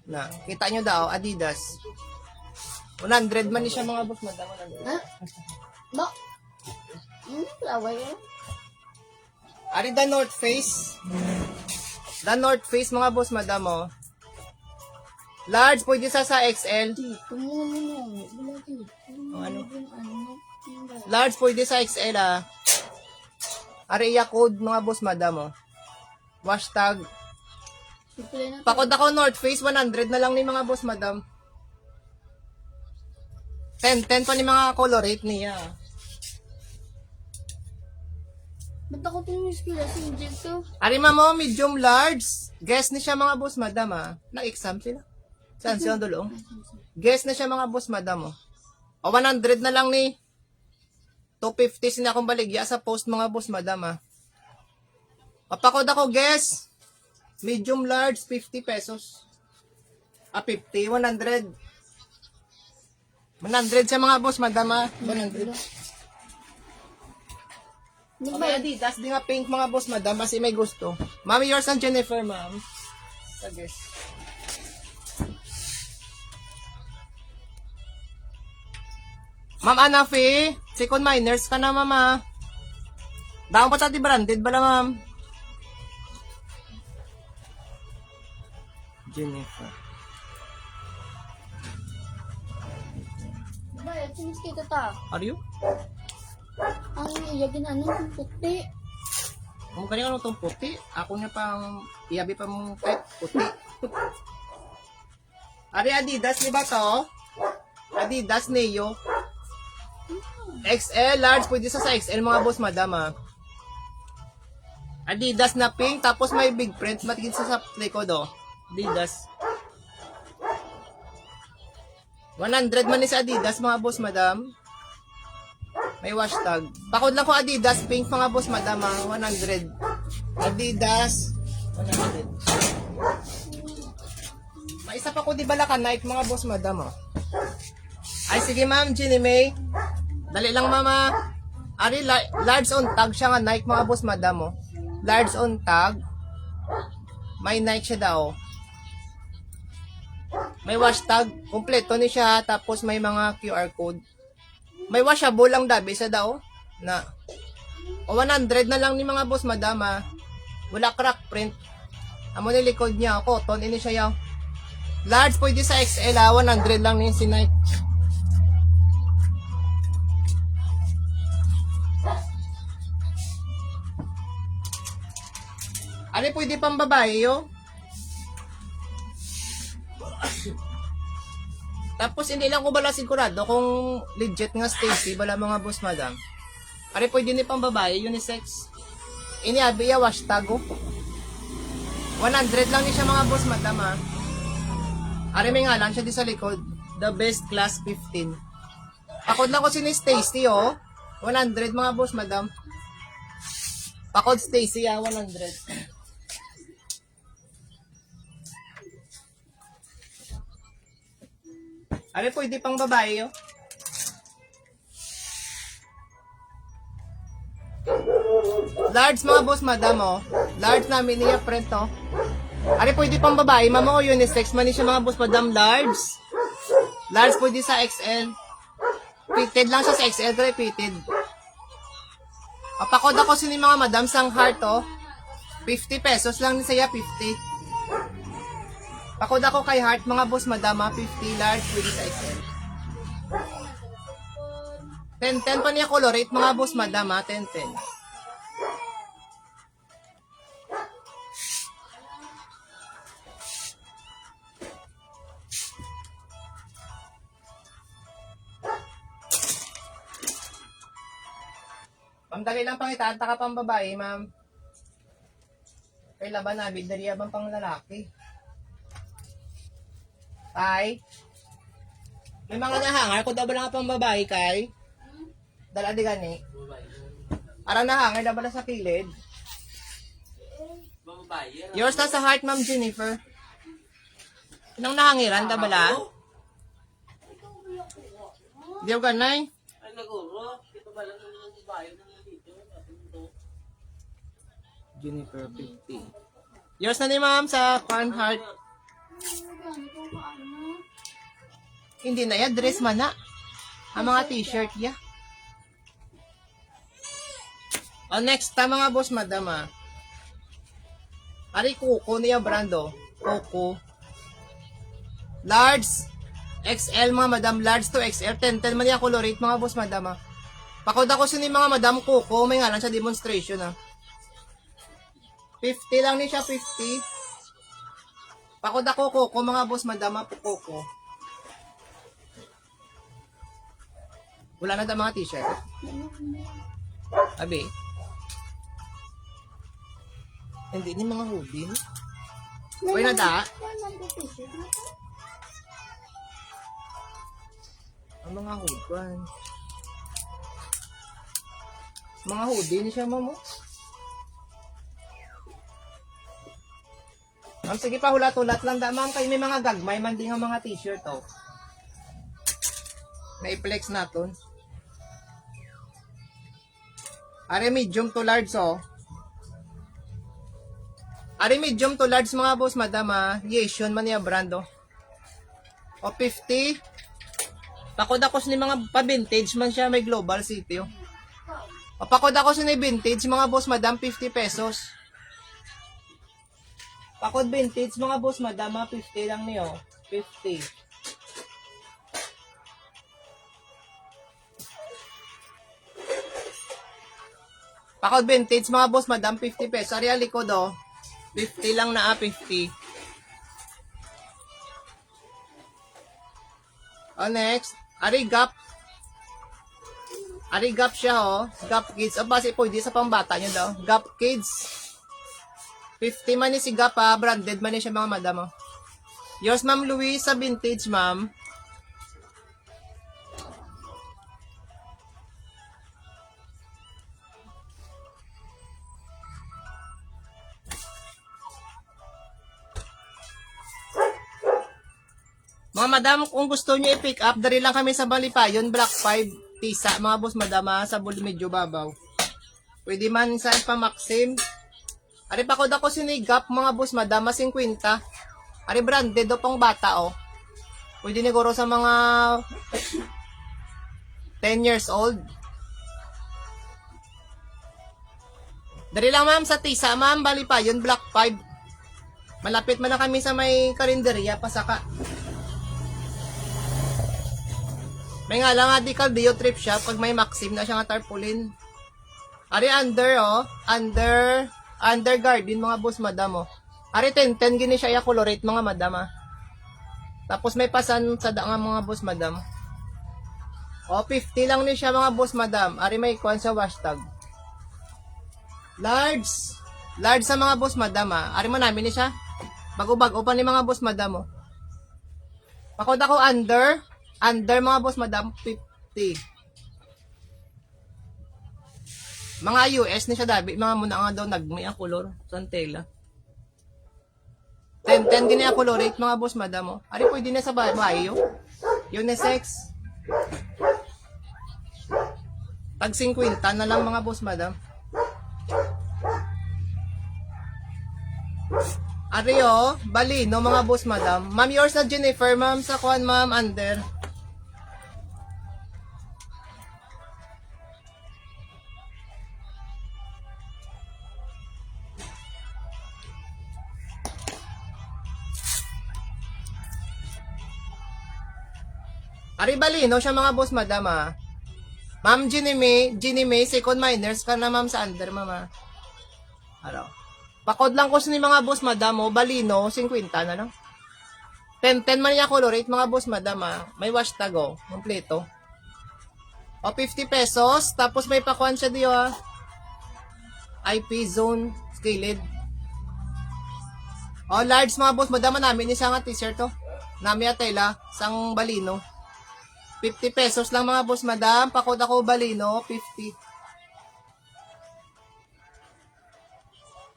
Na, kita nyo daw, Adidas. 100 man ni siya, mga boss, madam. 100. Ha? Ba? Flower yan? Ari the North Face. The North Face, mga boss, madam, oh. Large, pwede sa XL. Dito mo ano. Wala dito. Ano? Ano? Large, pwede sa XL, ah. Area code, mga boss, madam, oh. Hashtag. Pakod ako North Face, 100 na lang ni mga boss, madam. 10 pa ni mga colorate niya. Ba't ako tumis ko na sinjil to? Ari mo, medium large. Guess ni siya, mga boss, madam, ah. Na-exam sila. Saan siya dulong? Guess na siya, mga boss, madam, oh. O 100 na lang ni 250 sina akong baligya sa post, mga boss, madam, ah. Papakod ako, guess. Medium large, 50 pesos. 50, 100. 100 siya, mga boss, madam, ah. 100. May Adidas, di nga pink, mga boss, madam, kasi may gusto. Mami, yours and Jennifer, ma'am. Sa guess. Ma'am Anafi, second minors ka na, mama. Daon pa sa ti branded bala, ma'am. Jennifer. Ba, tumis kita ta. Are you? Ang iyagin ano, puti. Kung kanina ano itong puti, ako niya pang iyabi pa mong type, puti. Ari Adidas, di ba to? Adidas Neo. XL, large, pwede sa XL, mga boss, madam, ah. Adidas na pink, tapos may big print, matigid sa likod, oh. Adidas. 100 man ni sa Adidas, mga boss, madam. May hashtag. Pakod lang ko Adidas, pink, mga boss, madam, ah. 100. Adidas, 100. May isa pa ko, di bala ka, Nike, mga boss, madam, oh. Ay, sige, ma'am, Ginny May. Dali lang, mama. Ari, large on tag siya nga, Nike, mga boss, madam, oh. Large on tag. May Nike siya daw. May hashtag. Kompleto ni siya. Tapos may mga QR code. May washable lang dabi sa daw. Na. O 100 na lang ni mga boss, madam, ah. Wala crack print. Amo ni likod niya. Cotton, ini siya yaw. Large, pwede sa XL, ah. 100 lang ni si Nike. Ano pwede pang babae, yo? Tapos hindi lang ko bala sigurado kung legit nga Stacy, bala mga boss, madam. Ano pwede ni pang babae, unisex. Ini abiya hashtag, oh. 100 lang ni siya, mga boss, madam, ha. Ari may ngalan siya di sa likod. The best class 15. Pakod lang ko si ni Stacy, oh. 100 mga boss, madam. Pakod Stacy, 100. Ari, pwede pang babae, oh. Large mga boss, madam, oh. Large namin niya, print, oh. Ari, pwede pang babae. Mama ko unisex. Mani siya mga boss, madam, large. Large pwede sa XL. Fitted lang siya sa XL, pero fitted. Papakod ako sini mga madam sang heart, oh. 50 pesos lang siya, 50. Pakod ako kay heart, mga boss, madam, 50 large pwede sa XL. 10-10 pa niya colorate, mga boss, madam, 10-10. Ma'am, dali lang pang itaanta ka pang babae, ma'am. Kay laban na, dali abang pang lalaki. Kay? May mga nahangar, kung daw ba lang pang babae, kay? Dala di gani. Ara nahangar, daw ba lang sa kilid? Yours na sa heart, ma'am Jennifer. Anong nahangiran, daw ba lang? Di ako ganay. Ay, naguro. Ito ba lang yung babae na dito? Jennifer 50. Yours na ni ma'am sa Quan Heart. Hindi na ya, dress man na. Ang mga t-shirt ya. O next, mga boss, madam, Ari, Coco niya brando. Coco. Large. XL, mga madam. Large to XL. 10-10 man niya colorate, mga boss, madam, Pakod ako sini mga madam Coco. May ngalan sa demonstration, 50 lang ni siya, 50. Pakod ako Coco, mga boss, madam, Coco. Wala na daw mga t-shirt. Abi. Hindi ni mga hoodie. Uy na da. Ang mga hoodie. Mga hoodie ni siya, mamo. Ma'am, sige pa, hulat-hulat lang da, ma'am. Kayo may mga gagmay, man din ang mga t-shirt, oh. Na-flex natin. Ari, medium to large, oh. Ari, medium to large, mga boss, madam, Yation man niya, brand, oh. O, 50. Pakod ako sa mga pa-vintage man siya, may Global City, oh. O, pakod ako sa vintage, mga boss, madam, 50 pesos. Pakod vintage, mga boss, madam, 50 lang niyo, 50. Pakod vintage, mga boss, madam, 50 pesos. Ari, likod, oh. 50 lang na, 50. O, next. Ari, Gap. Ari, Gap siya, oh. Gap Kids. O, base pwede sa pambata nyo daw. Gap Kids. 50 man ni si Gap, branded man ni siya, mga madam, oh. Yours, Ma'am Louise, sa vintage, ma'am. Mga madam, kung gusto nyo i-pick up, dari lang kami sa Balipayon, Block 5, Tisa, mga boss, madam, sa medyo babaw. Pwede man sa pa Maxim. Ari, pakod ako sinigap, mga boss, madam, 50. Ari, branded o pang bata, oh. Pwede niguro sa mga 10 years old. Dari lang, ma'am, sa Tisa, ma'am, Balipayon, Block 5. Malapit man na kami sa may karinderya, pasaka. May nga lang di Caldeo Trip siya pag may Maxim na siya nga tarpaulin. Ari under, oh. Under garden, mga boss, madam, oh. Ari 10-10 gini siya colorate, mga madam, Tapos may pasan sa nga, mga boss, madam. O, 50 lang ni siya, mga boss, madam. Ari may kuwan sa hashtag. Large. Large sa mga boss, madam, Ari mo namin ni siya. Bago-bago pa ni mga boss, madam, oh. Pakod ako under. Under mga boss madam, 50. Mga US ni siya dabi, mga muna nga daw nagmay ang color sa tela. 10 din na color rate mga boss madam. Oh. Ari pwede na sa bayo. Unisex. Tag 50 na lang mga boss madam. Ari oh, balino mga boss madam. Ma'am yours na Jennifer, ma'am sa kuan ma'am under. Ari balino siya mga boss madam ah. Ma'am Ginny May, second minors ka na ma'am sa under mama. Ano? Pakod lang ko sa ni mga boss madam oh, balino, 50 na lang. 10 man niya color rate mga boss madam ah. May wash tag oh, kompleto. O 50 pesos, tapos may pakuan siya diyo ah. IP zone, scaled. O large mga boss madam namin isa nga t-shirt oh. Nami atela, sang balino. 50 pesos lang mga boss madam. Pakod ako balino, 50.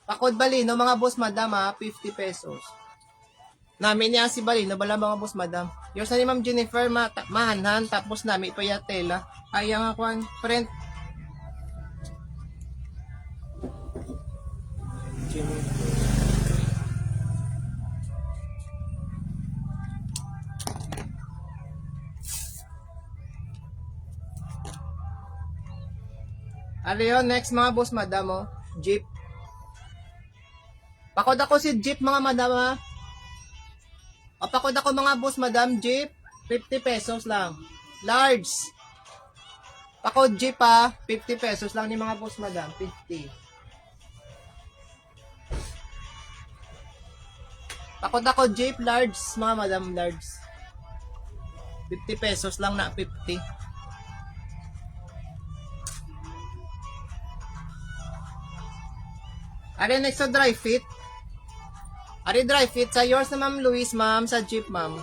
Pakod balino mga boss madam ha, 50 pesos. Namin niya si balino, bala mga boss madam. Yours na ni Ma'am Jennifer, mahanhan, tapos namin pa yatela. Ay, ang akuan, friend. Ariyo, next mga boss madam oh. Jeep. Pakod ako si Jeep mga madam ha. O pakod ako mga boss madam, Jeep. 50 pesos lang. Large. Pakod Jeep ha. 50 pesos lang ni mga boss madam. 50. Pakod ako Jeep, large mga madam, large. 50 pesos lang na 50. Ari next sa dry fit. Ari dry fit sa yours na Ma'am Luis, ma'am, sa Jeep, ma'am.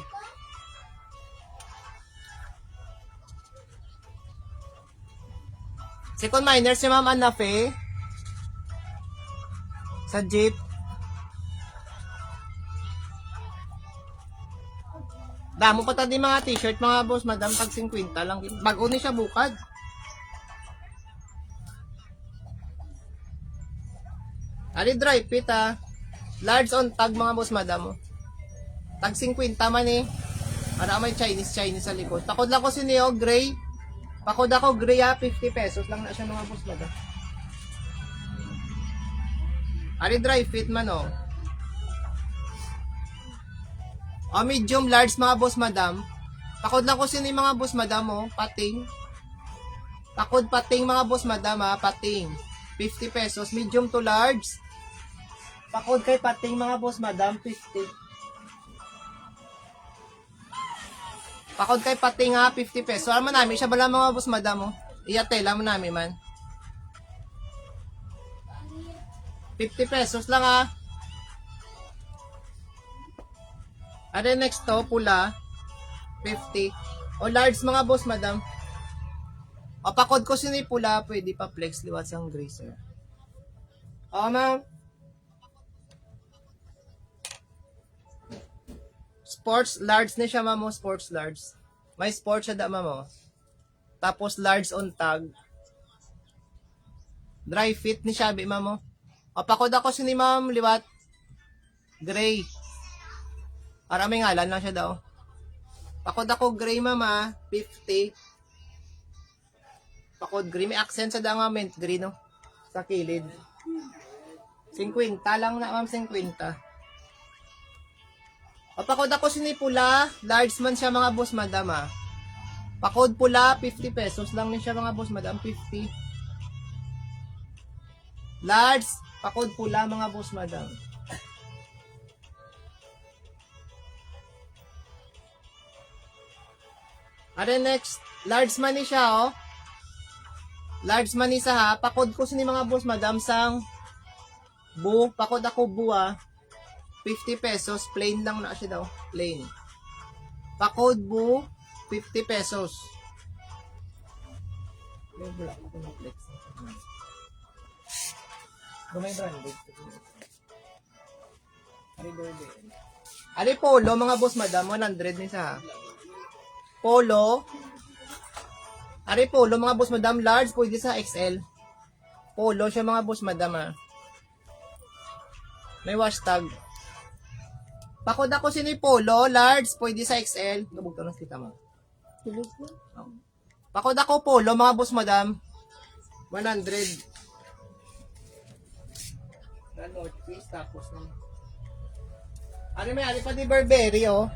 Second minor si Ma'am Anafe. Sa Jeep. Damo pa tadi mga t-shirt mga boss, madam, tag 50 lang. Bago ni siya bukad. Ari dry fit ah. Large on tag mga boss madam. Tag 50 man eh. Para may Chinese sa likod. Pakod lang ko si Neo gray. Pakod ako gray ah, 50 pesos lang na siya mga boss madam. Ari dry fit man oh. O medium large mga boss madam. Pakod lang ko si mga boss madam oh, pating. Pakod pating mga boss madam ah, pating. 50 pesos medium to large. Pakod kay pating mga boss madam, 50. Pakod kay pating ha, 50 pesos. Alam mo namin, siya bala mga boss madam, oh. Iyatela mo namin man. 50 pesos lang ha. Ano next to, pula, 50. O large mga boss madam. O pakod ko sino yung pula, pwede pa flex liwat sang gray sir. O ma'am. Sports large na siya mamo, sports large. May sports siya da mamo. Tapos large on tag. Dry fit ni siya bi mamo. O pakod ako si ni ma'am liwat gray. Para may ngalan lang siya daw. Pakod ako gray mama, 50. Pakod gray, may accent sa da nga mint green no. Sa kilid. 50 lang na ma'am, 50. O pakod ako sinipula, large man siya mga boss madam ah. Pakod pula, 50 pesos lang din siya mga boss madam, 50. Large, pakod pula mga boss madam. Are next, large man ni siya oh. Large man ni sa ha, pakod ko sini mga boss madam sang pakod ako bu ah. 50 pesos, plain lang na siya daw, plain. Pakod bu, 50 pesos. Ari polo, mga boss madam, 100 ni sa. Polo. Ari polo, mga boss madam, large, pwede sa XL. Polo siya mga boss madam ha. May hashtag. Pakod ako sini polo, large, pwede sa XL. Nabugto lang kita mo. Tulog mo. Pakod ako polo, mga boss madam, 100. Ano, please, tapos na. Ano may ali pa di Burberry, oh.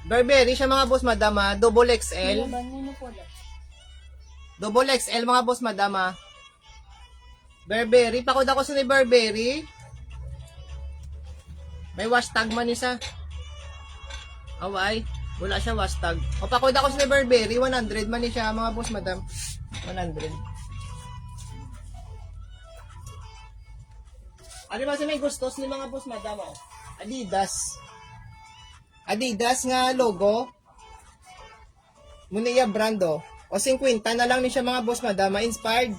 Burberry siya mga boss madam ha, double XL. Laban mo na po lang. Double XL mga boss madam ha. Burberry, pakod ako sa ni Burberry. May hashtag man isa. Away, wala siya hashtag. O pakod ako sa ni Burberry, 100 man siya mga boss madam. 100. Ano ba sa may gustos ni mga boss madam oh? Adidas. Adidas nga logo. Muna brand oh. O 50 na lang ni siya mga boss madam, inspired.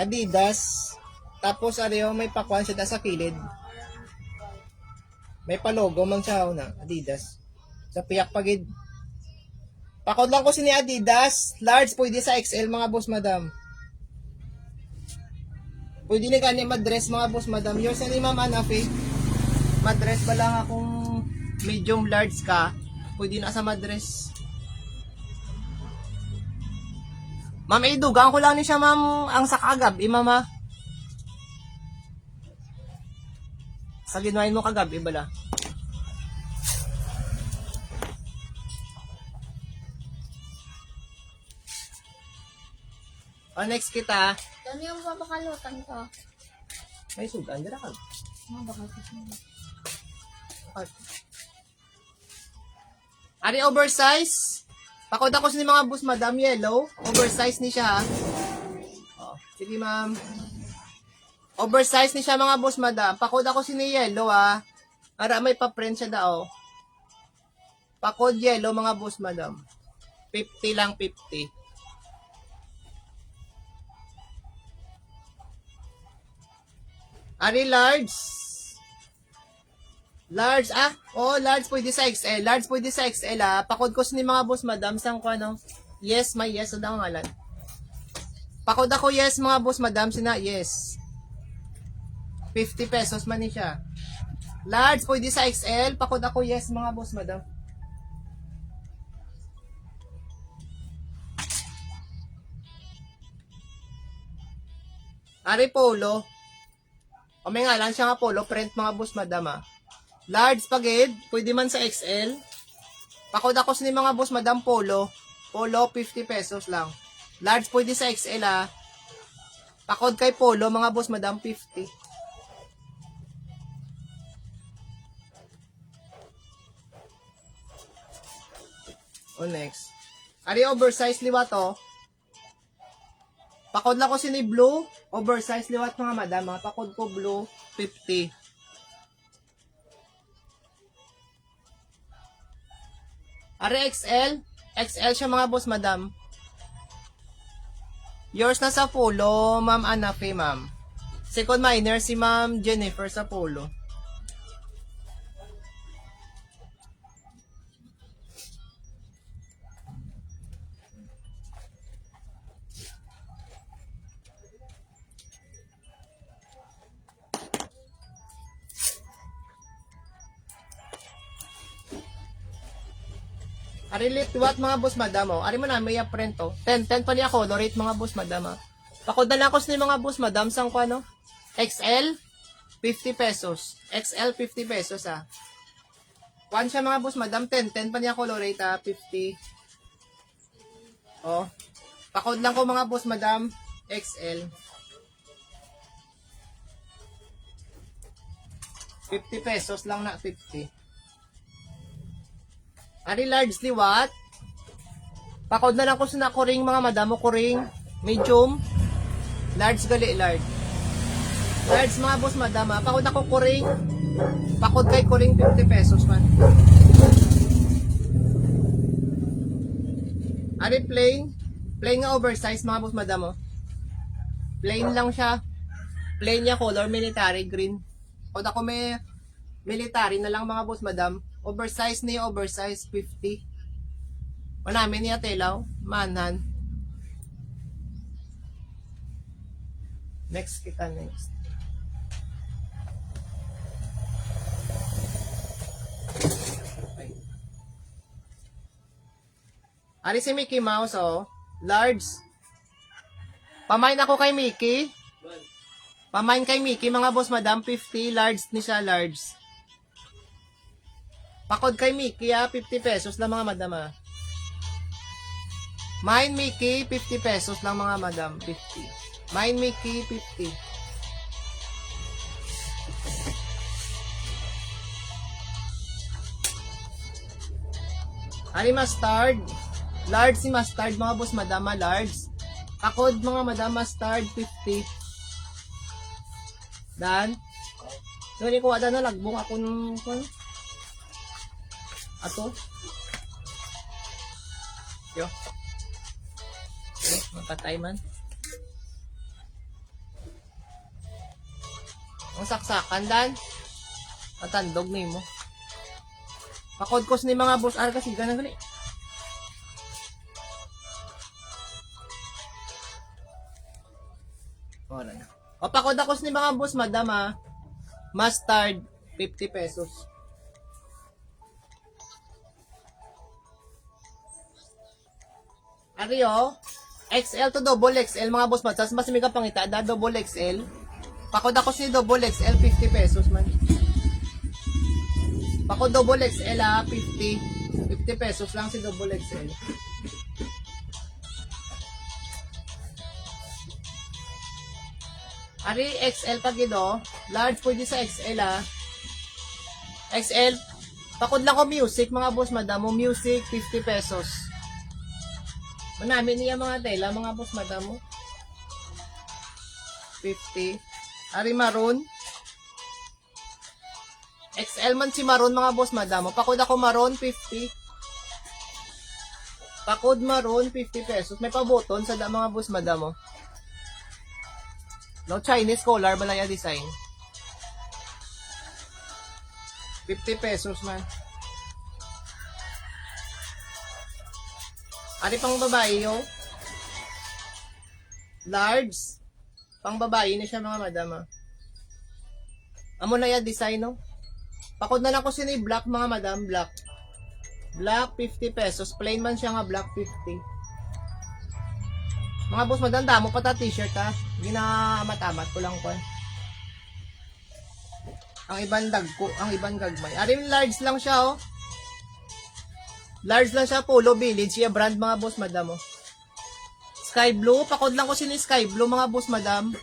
Adidas. Tapos ariyo may pakwan siya sa kilid. May pa-logo man siya na Adidas. Sa piyak pagid. Pakod lang ko si ni Adidas, large pwede sa XL mga boss madam. Pwede na gani madress mga boss madam. Yours ni Ma'am Anafi. Madress ba lang akong medium large ka? Pwede na sa madress. Ma'am, idugang ko lang ni siya, ma'am, ang sa kagabi, mama. Sa ginawain mo kagabi, bala. O, next kita. Ano yung papakalutan ko? May sugan, dira ka. Mga bakal kasi. Ari oversize. Pakod ako sa ni mga boss madam, yellow. Oversize ni siya ha. Oh, sige ma'am. Oversize ni siya mga boss madam. Pakod ako sa ni yellow ha. Para may pa-print siya daw. Pakod yellow mga boss madam. 50 lang 50. Ari large. Large, large pwede sa XL. Large pwede sa XL, Pakod ko sa ni mga boss, madam, sang ko, ano? Yes, may yes, ada ang ngalan. Pakod ako, yes, mga boss, madam, sina, yes. 50 pesos man ni siya. Large pwede sa XL. Pakod ako, yes, mga boss, madam. Ari polo. O may ngalan siya nga polo, print mga boss, madam, Large pagid, pwede man sa XL. Pakod ako sa ni mga boss, madam, polo. Polo, 50 pesos lang. Large pwede sa XL, Pakod kay polo, mga boss, madam, 50. O next. Ari oversize liwat to. Pakod lang ko si ni blue. Oversize liwat mga madam, Pakod ko blue, 50. Ari XL. XL siya mga boss, madam. Yours na sa polo, ma'am Anafi, ma'am. Second minor, si ma'am Jennifer sa polo. Ari litwat mga boss madam Ari mo na may print to. 10 pa niya colorate mga boss madam Pakod na lang ko sa mga boss madam sang ko ano. XL 50 pesos. XL 50 pesos One siya mga boss madam 10 pa niya colorate 50. Oh. Pakod lang ko mga boss madam XL. 50 pesos lang na 50. Ari large liwat. Pakod na lang ko sa nakuring mga madamo kuring. Medium. Large gali large. Large mga boss madama. Pakod ako kuring. Pakod kay Kuring 50 pesos man. Ari plain. Plain nga oversize mga boss madam oh. Plain lang siya. Plain niya color military green. O ako may military na lang mga boss madam. Oversize niya oversize 50. O namin niya telaw. Manhan. Next kita next. Okay. Ari si Mickey Mouse oh. Large. Pamain ako kay Mickey. Pamain kay Mickey mga boss madam 50 large ni siya large. Pakod kay Mickey 50 pesos lang mga madam Main Mickey 50 pesos lang mga madam 50. Main Mickey 50. Ari mustard. Large si mustard mga boss madama large. Pakod mga madam mustard 50. Dan. So ni ko ada na lagbong ako nung ato. Yo. Okay, mapatay man. Ang saksakan dan. Matandog ni mo. Pakod ko ni mga boss ar kasi ganang gali. Wala na. O pakod ako ni mga boss madam mustard 50 pesos. Ariyo, XL to double XL mga boss madam. Mas may kapangita da double XL. Pakod ako si double XL 50 pesos man. Pakod double XL 50 pesos lang si double XL. Ari XL pagido, large pwede sa XL XL, pakod lang ko music mga boss madam mo, music 50 pesos. Manami niya mga tela mga boss madam mo. 50. Ari maroon. XL man si maroon mga boss madam mo. Pakod ako maroon 50. Pakod maroon 50 pesos. May pa-button sa mga boss madam mo. No Chinese collar balaya design. 50 pesos man. Ari pang babae yo. Large. Pang babae na siya mga madam Amo na ya design no. Pakod na lang ko sini black mga madam, black. Black 50 pesos. Plain man siya nga black 50. Mga boss madam, damo pa ta t-shirt Ginaamat-amat ko lang ko. Ang ibang dagko, ang ibang gagmay. Arim large lang siya Large lang siya, Polo Village, siya brand mga boss madam Sky blue, pakod lang ko sini sky blue mga boss madam.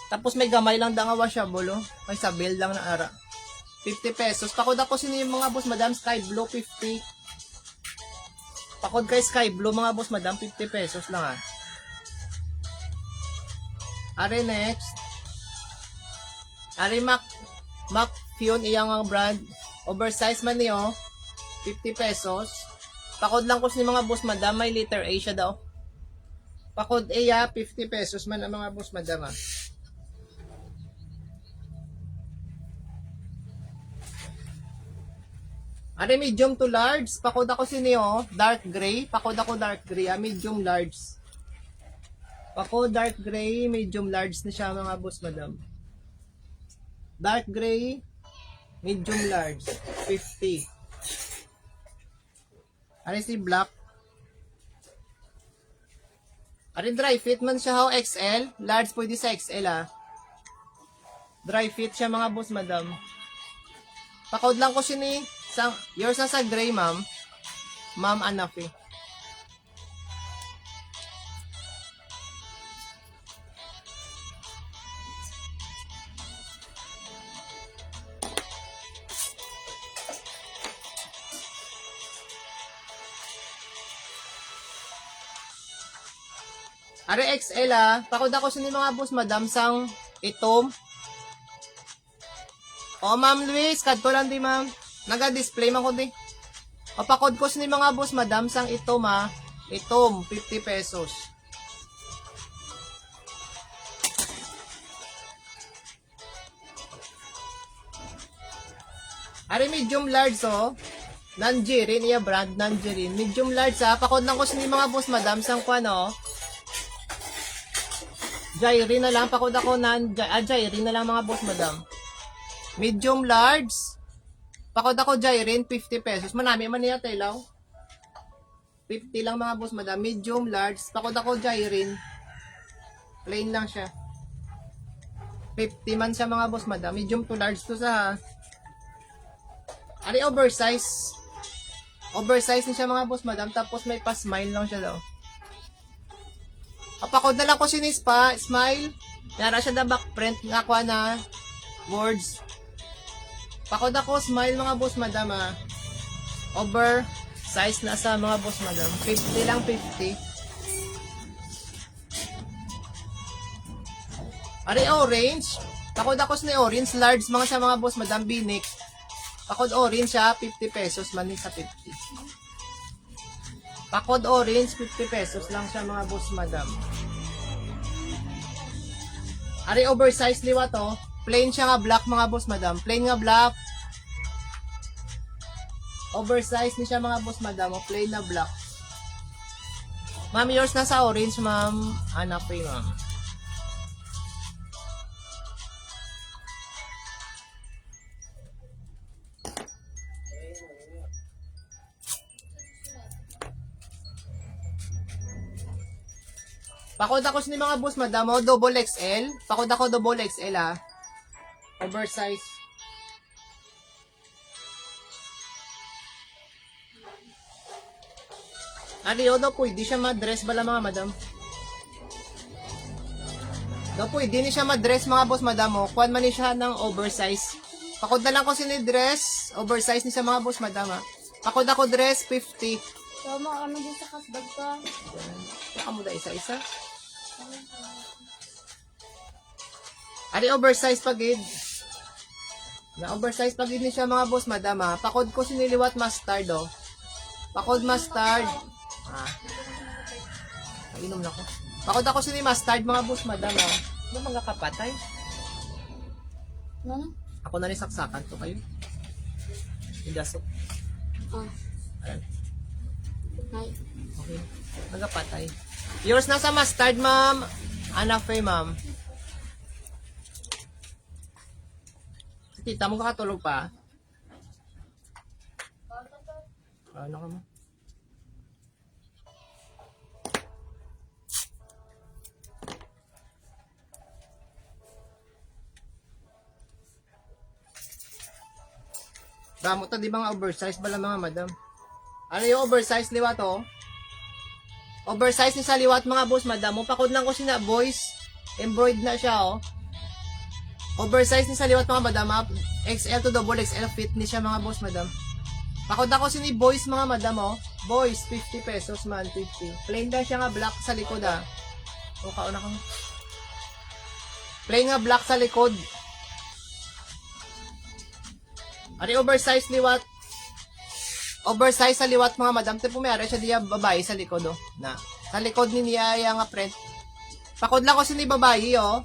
Tapos may gamay lang nga washable May sabil lang na ara. 50 pesos. Pakod ako sini mga boss madam, sky blue 50. Pakod kay sky blue mga boss madam, 50 pesos lang Are next. Are Mac Fion iyang ang brand. Oversize man niyo, 50 pesos. Pakod lang ko ni mga boss madam, may letter A siya daw. Pakod A 50 pesos man ang mga boss madam Are medium to large. Pakod ako siniyo, dark gray. Pakod ako dark gray, medium large. Pakod dark gray, medium large na siya mga boss madam. Dark gray, medium large, 50. Are si black. Are dry fit man siya XL. Large pwede sa XL Dry fit siya mga boss madam. Pakod lang ko sini. Yours na sa gray, ma'am. Ma'am Anafi. Are XL Pakod ako sa mga boss madam sang itom. O, Ma'am Luis, kad ko lang di, ma'am. Naga-display man ko di. Papakod ko ni mga boss, madam, sang itom, ha. Itom, 50 pesos. Ari, medium large, oh. Nanjirin, iya brand, Nanjirin. Medium large, ha. Pakod lang ko ni mga boss, madam, sang kwan, oh. Jairin na lang, pakod ako Jairin na lang mga boss, madam. Medium large. Pakod ako Jairin, 50 pesos. Manami man niya, telaw. 50 lang mga boss, madam. Medium large. Pakod ako Jairin. Plain lang siya. 50 man siya mga boss, madam. Medium to large to sa, ha. Ari, oversize. Oversize na siya mga boss, madam. Tapos may pa-smile lang siya daw. Papakod na lang ko si Nispa. Smile. Yara siya na back print. Nakuha na words. Pakod ako, smile mga boss, madam, ha. Oversize na sa mga boss, madam. 50 lang, 50. Ari, orange. Pakod ako sa orange. Large mga sa mga boss, madam. Binik. Pakod orange siya, 50 pesos. Manin sa 50. Pakod orange, 50 pesos lang siya mga boss, madam. Ari, oversize liwa to. Plain siya nga black mga boss, madam. Plain nga black. Oversize ni siya mga boss, madam. O, plain na black. Ma'am, yours na sa orange, ma'am. Hanap po ma'am. Pakod ako ni mga boss, madam, o, double XL. Pakod ako double XL, ha. Oversize. Ari, o, daw pwede siya ma-dress bala mga madam. Daw pwede ni siya ma-dress mga boss, madam, o. Kuhan man ni siya ng oversize. Pakod na lang ko dress. Oversize ni siya mga boss, madam, ha. Pakod ako dress, 50. Tama kami din sa kasbag ka. Kaya mo da isa-isa. Ari, oversize pagid. Na oversize pagid ni siya mga boss, madam, ha. Pakod ko siniliwat mustard, oh. Pakod mustard. Ah. Inom na ko. Pakod ako sini mustard mga boss, madam, ha. Ano mga kapatay? Ano? Ako na rin saksakan to kayo. Igasok. Ah. Ayan. Hi. Okay. Nagapatay. Yours na sa mustard, ma'am. Anafe, ma'am. Si tita mo kakatulog pa? Ano ka mo? Damo to, di ba nga oversize bala mga madam? Ano yung oversize liwa to? Oversize ni sa liwat mga boss, madam. Pakod lang ko sina boys. Embroidered na siya, oh. Oversize ni sa liwat mga madam, ha? XL to double XL fit ni siya mga boss, madam. Pakod ako sini boys mga madam, oh. Boys, 50 pesos man, 50. Plain lang siya nga black sa likod, ha. O, kauna ka mo. Plain nga black sa likod. Ari, oversize liwat. Oversize sa liwat mga madam. Tipo may siya diya babae sa likod, oh. Na. Sa likod ni niya yung print. Pakod lang ko sini babae, oh.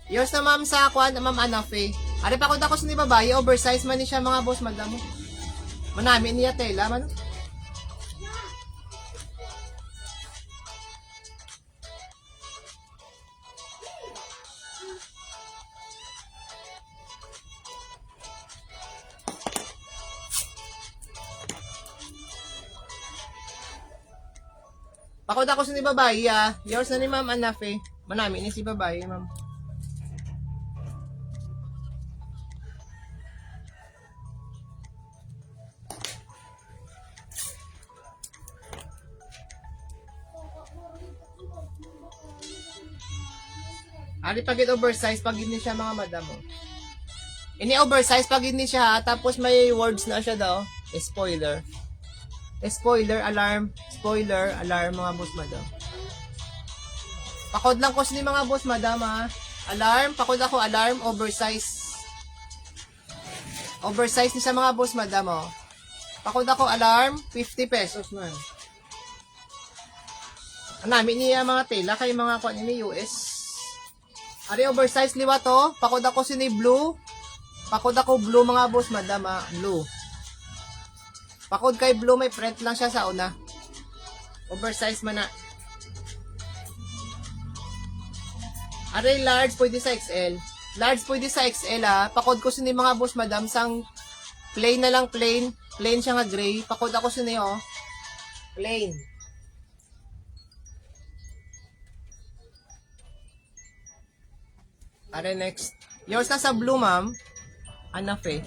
Yours na ma'am sa kwan, ma'am Anafe. Ari, pakod ako sini babae. Oversize man ni siya mga boss, madam. Manami niya tela man. Pakod ako sa ni babae, ah. Yours na ni ma'am Anafe. Manami ni si babae, ma'am. Ari, pagit oversize, pagit ni siya mga madam, oh. Ini oversize, pagit ni siya, ha. Tapos may words na siya daw. Spoiler. Spoiler, alarm. Spoiler, alarm, mga boss, madam. Pakod lang ko ni mga boss, madam, ha. Alarm, pakod ako, alarm, oversize. Oversize ni sa mga boss, madam, oh. Pakod ako alarm, 50 pesos man. Namin niya mga tela kay mga kuan ni US. Ari oversize liwa to, pakod ako sini blue. Pakod ako blue mga boss, madam, blue. Pakod kay blue, may print lang siya sa una. Oversize man na. Ari large pwede sa XL. Large pwede sa XL Pakod ko sini mga boss, madam, sang plain na lang, plain. Plain siya nga gray. Pakod ako sini, oh. Plain. Are next. Yours na sa blue, ma'am. Anaf eh.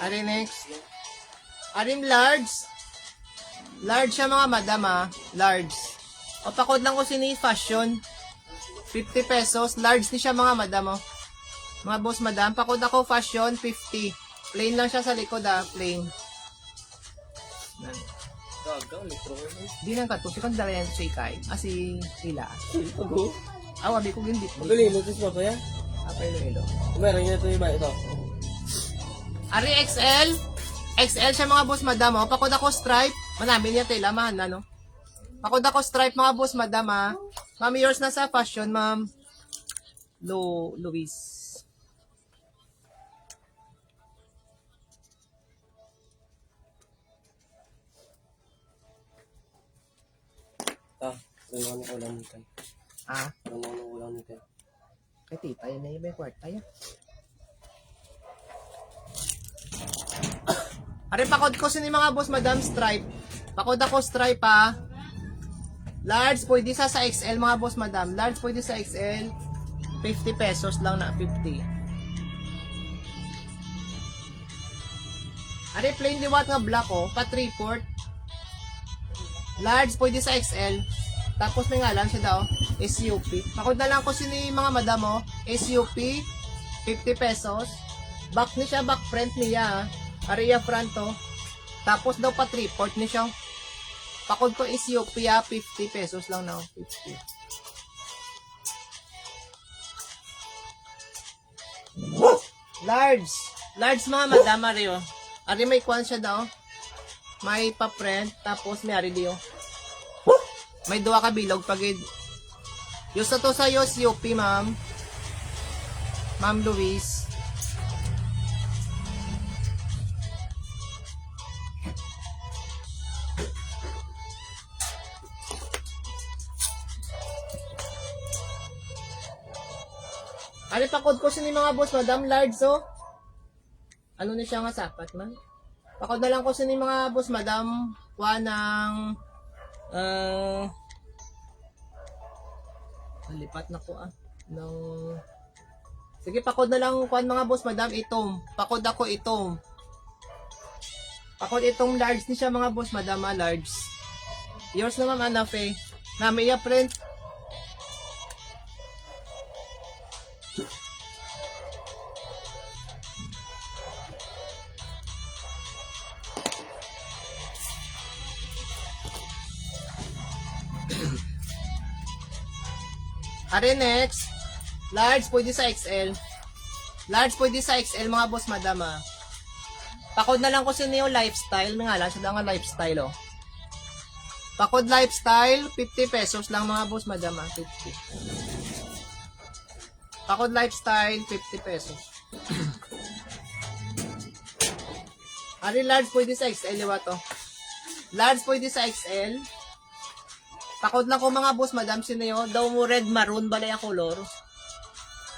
Are next. Arim large. Large siya mga madam, large. O pakod lang ko sini fashion. 50 pesos. Large ni siya mga madam, oh. Mga boss, madam, pakod ako fashion, 50. Plain lang siya sa likod, plain. Di nang kato, si kang dala yan siya ikay. Si Hila. Ako? Wabi ko gindit. Magalilo, ito ba ya? Apa ilo. Meron niya ito iba ito. Ari XL. XL siya mga boss, madam, oh. Pakod ako stripe. Manami niya tela, mahan na, no? Pakod ako stripe mga boss, madam, Ma'am, yours na sa fashion, ma'am. Luis. Ano ko lang nito. Ano ko lang nito. Kay tita, yun na yung may kwarta yan. Ari, pakod ko sini mga boss, madam, stripe. Pakod ako stripe, Large, pwede sa XL, mga boss, madam. Large, pwede sa XL. 50 pesos lang na, 50. Ari, plain liwat nga black, oh. Pa 3/4. Large, pwede sa XL. Tapos may ngalan siya daw, SUP. Pakod na lang ko sini mga madam, oh. SUP, 50 pesos. Back ni siya, back print niya, Aria front, oh. Tapos daw pa 3/4 ni siya. Pakod ko SUP, 50 pesos lang na, 50. Large. Large mga madam, Ario. Ari may kwan siya daw. May pa-print, tapos may ari diyo. May duwa ka bilog pag yung sa to sa SUP, ma'am. Ma'am Luis. Ano pakod ko sini mga boss, madam, large, oh. Ano ni siya nga sapat, man? Pakod na lang ko sini mga boss, madam, ng lipat na ko sige, pakod na lang kuan mga boss, madam, itong. Pakod ako itong. Pakod itong large ni siya mga boss, madam, large. Yours na ma'am, Anaf eh. Namiya print. Are next, large pwede sa XL. Large pwede sa XL mga boss, madam, Pakod na lang ko sa niyo lifestyle, may ngalan siya nga lifestyle, oh. Pakod lifestyle, 50 pesos lang mga boss, madam, 50. Pakod lifestyle, 50 pesos. Are large pwede sa XL, liwa to. Large pwede sa XL. Pakod lang ko mga boss, madam, sino daw mo red maroon balay ang color.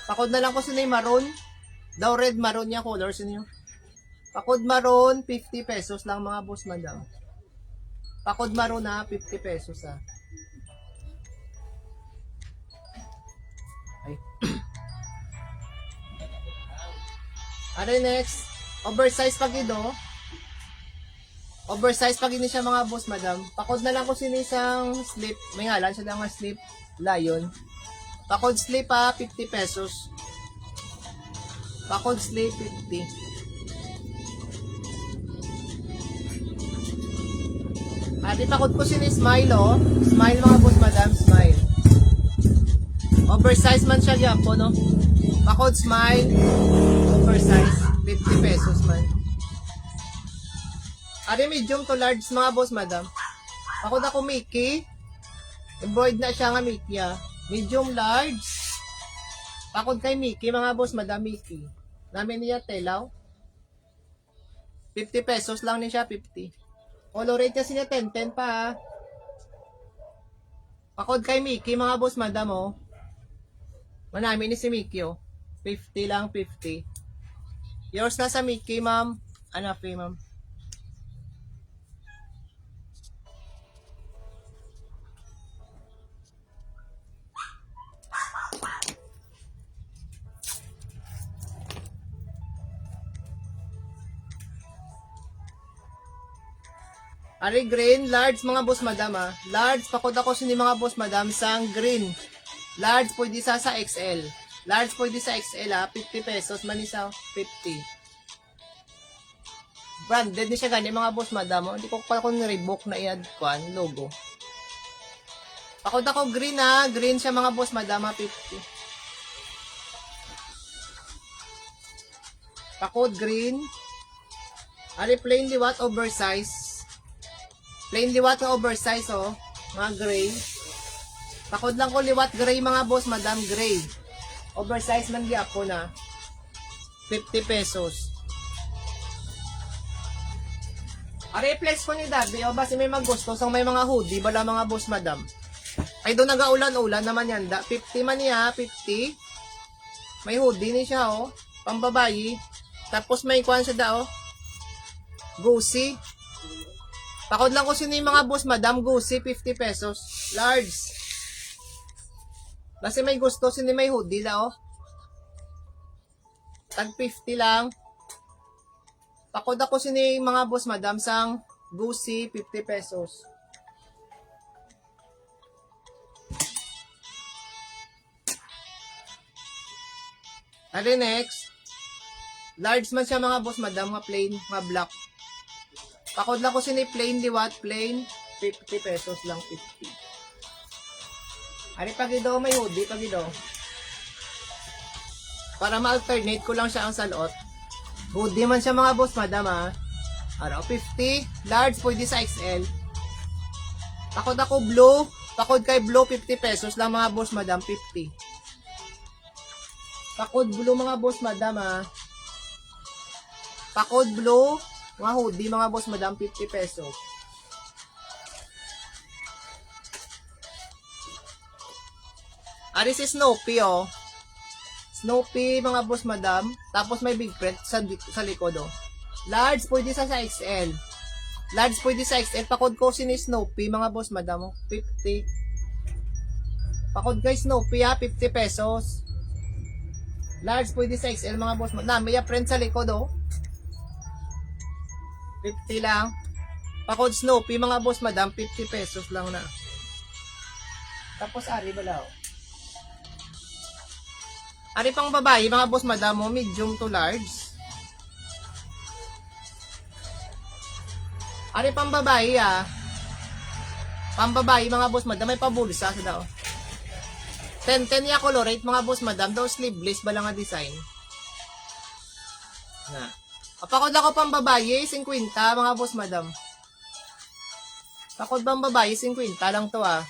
Pakod na lang ko sino maroon. Daw red maroon niya color sino. Pakod maroon, 50 pesos lang mga boss, madam. Pakod maroon 50 pesos Ay. Ano next? Oversize pag ito. Oversize pag ini siya mga boss, madam. Pakod na lang ko sinisang slip. May ngalan siya lang nga slip. Lion. Pakod slip 50 pesos. Pakod slip 50. Ate, pakod ko si ni Smile, oh. Smile mga boss, madam, smile. Oversize man siya po, no? Pakod, smile. Oversize. 50 pesos man. Ate, medium to large mga boss, madam. Pakod ako Mickey. Embroid na siya nga Mickey, ah. Medium large. Pakod kay Mickey, mga boss, madam, Mickey. Namin niya telaw. 50 pesos lang ni siya, 50. Color rate niya siya 10 pa, ha. Pakod kay Mickey, mga boss, madam, oh. Manami ni si Mickey, oh. 50 lang, 50. Yours na sa Mickey, ma'am. Anafi, ma'am. Ari green, large mga boss madam, ah. Large, pakod ako sini mga boss madam sang green. Large pwede sa XL. Large pwede sa XL, ah. 50 pesos man isa, 50. Branded ni siya gani mga boss madam, oh. Hindi ko pa kung Reebok na i-add kuan logo. Pakod ako green, ah. Green siya mga boss madam, ah. 50. Pakod green. Ari plain liwat oversize. Plain liwat ng oversize, oh. Mga gray. Pakod lang ko liwat gray mga boss, madam, gray. Oversize man po na. 50 pesos. Are flex ko ni Dabi, o basi may magusto sang may mga hoodie, bala mga boss, madam. Ay doon nagaulan-ulan naman yan da. 50 man niya, 50. May hoodie ni siya, oh. Pambabayi. Tapos may kuwan siya da, oh. Goosey. Pakod lang ko sino yung mga boss, madam, Goosey, 50 pesos. Large. Kasi may gusto, sino may hoodie la, oh. Tag 50 lang. Pakod ako sino yung mga boss, madam, sang Goosey, 50 pesos. Ano next? Large man siya mga boss, madam, nga plain, nga black. Pakod lang ko sini plain liwat, plain, 50 pesos lang, 50. Ari pagido, may hoodie, pagido. Para ma-alternate ko lang siya ang salot. Hoodie man siya mga boss, madam, ha. Araw, 50. Large, pwede sa XL. Pakod ako blue. Pakod kay blue, 50 pesos lang mga boss, madam, 50. Pakod blue mga boss, madam, ha. Pakod blue. Mga hoodie, mga boss, madam, 50 pesos. Ari si Snoopy, oh. Snoopy, mga boss, madam. Tapos may big print sa likod, oh. Large, pwede sa XL. Large, pwede sa XL. Pakod ko si Snoopy, mga boss, madam, oh. 50. Pakod kay Snoopy, ha, 50 pesos. Large, pwede sa XL, mga boss, madam. May print sa likod, oh. 50 lang. Pakod Snoopy, mga boss, madam, 50 pesos lang na. Tapos ari balaw. Ari pang babae, mga boss, madam, mo medium to large. Ari pang babae, ah. Pang babae, mga boss, madam, may pabulsa sa daw. 10 ya colorate, mga boss, madam, daw sleeveless ba lang nga design. Na. Pakod ako pang babae, 50, mga boss, madam. Pakod bang babae, 50 lang to, ah.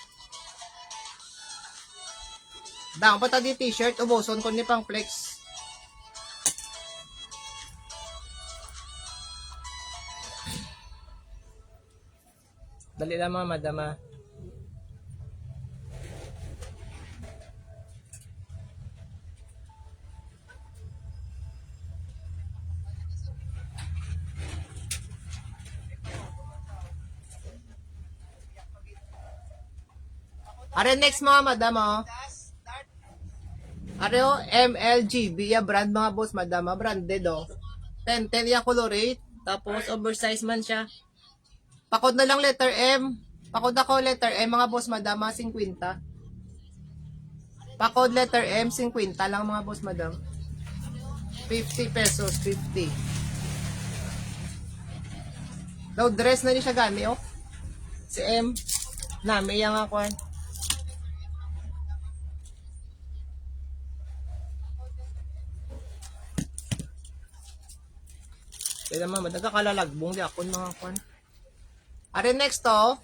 Dang pata di t-shirt, ubuson ko ni pang flex. Dali lang mga madam, ah. Are next mga madam, oh. Are oh, MLGB, ya brand mga boss, madam, ah, branded, oh. 10 ya colorate, tapos oversize man siya. Pakod na lang letter M. Pakod ako letter M, mga boss, madam, ah, 50. Pakod letter M, 50 lang mga boss, madam. 50 pesos, 50. Daw dress na niya siya gani, oh. Si M. Nami yang ako. Kaya naman, nagkakalalagbong di ako mga kwan. Are next to.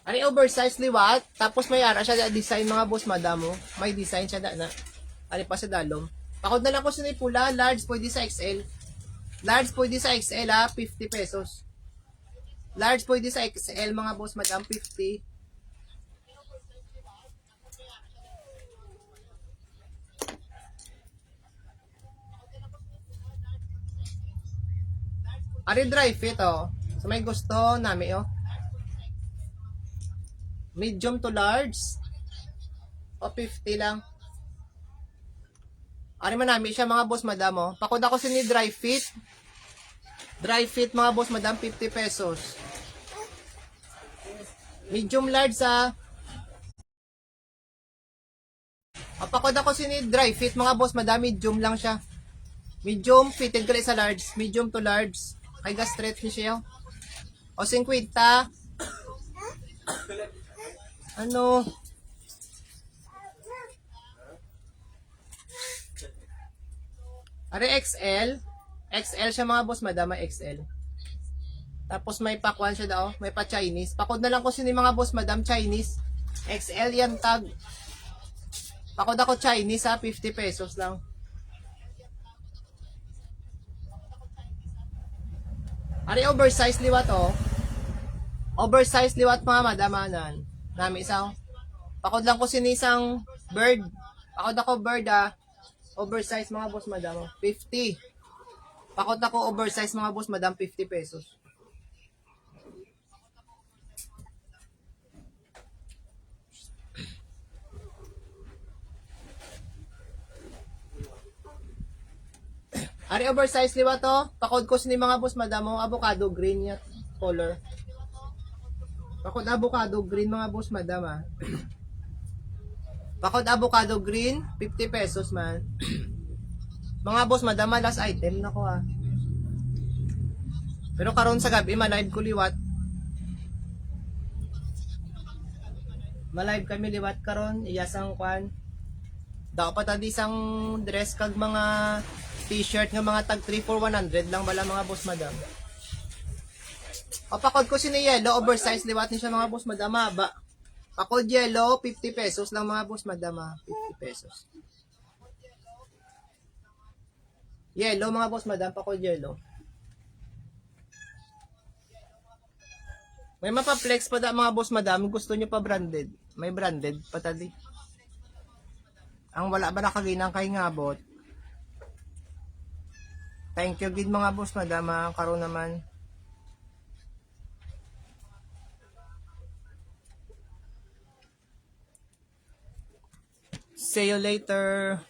Are oversized liwat. Tapos may ara siya da design mga boss madamo. May design siya da na. Are pa sa dalom. Pakod na lang ko sa pula. Large pwede sa XL. Large pwede sa XL ha. 50 pesos. Large pwede sa XL mga boss madam. 50. Are dry fit oh. So may gusto nami oh. Medium to large. O 50 lang. Ari man nami siya mga boss madam oh. Pakod ako sini dry fit. Dry fit mga boss madam 50 pesos. Medium large sa Pakod ako sini dry fit mga boss madam medium lang siya. Medium fitted ko sa large, medium to large. Kay gas straight ni siya. O 50. Ano? Are XL. XL siya mga boss madam, XL. Tapos may pakwan siya daw, may pa Chinese. Pakod na lang ko sini mga boss madam Chinese. XL yan tag. Pakod ako Chinese ha, 50 pesos lang. Are oversized liwat oh. Oversized liwat mga madamanan. Nami isaw. Pakod lang ko sinisang bird. Pakod ako bird ah. Oversized mga boss madam. 50. Pakod ako oversized mga boss madam 50 pesos. Ari oversized liwa to. Pakod ko sini mga boss madam avocado green ya color. Pakod avocado green mga boss madam ah. Pakod avocado green 50 pesos man. Mga boss madam last item na ko ah. Pero karon sa gabi ma-live ko liwat. Ma-live kami liwat karon iyasang kwan. Dapat adi isang dress kag mga t-shirt nga mga tag 3 for 100 lang bala mga boss madam. Pakod ko sini yellow oversized liwat ni siya mga boss madam ba. Pakod yellow 50 pesos lang mga boss madam 50 pesos. Yellow mga boss madam pakod yellow. May mapa-flex pa da mga boss madam gusto nyo pa branded. May branded patali. Ang wala ba nakaginang kay ngabot. Thank you gid mga boss madam karon naman. See you later.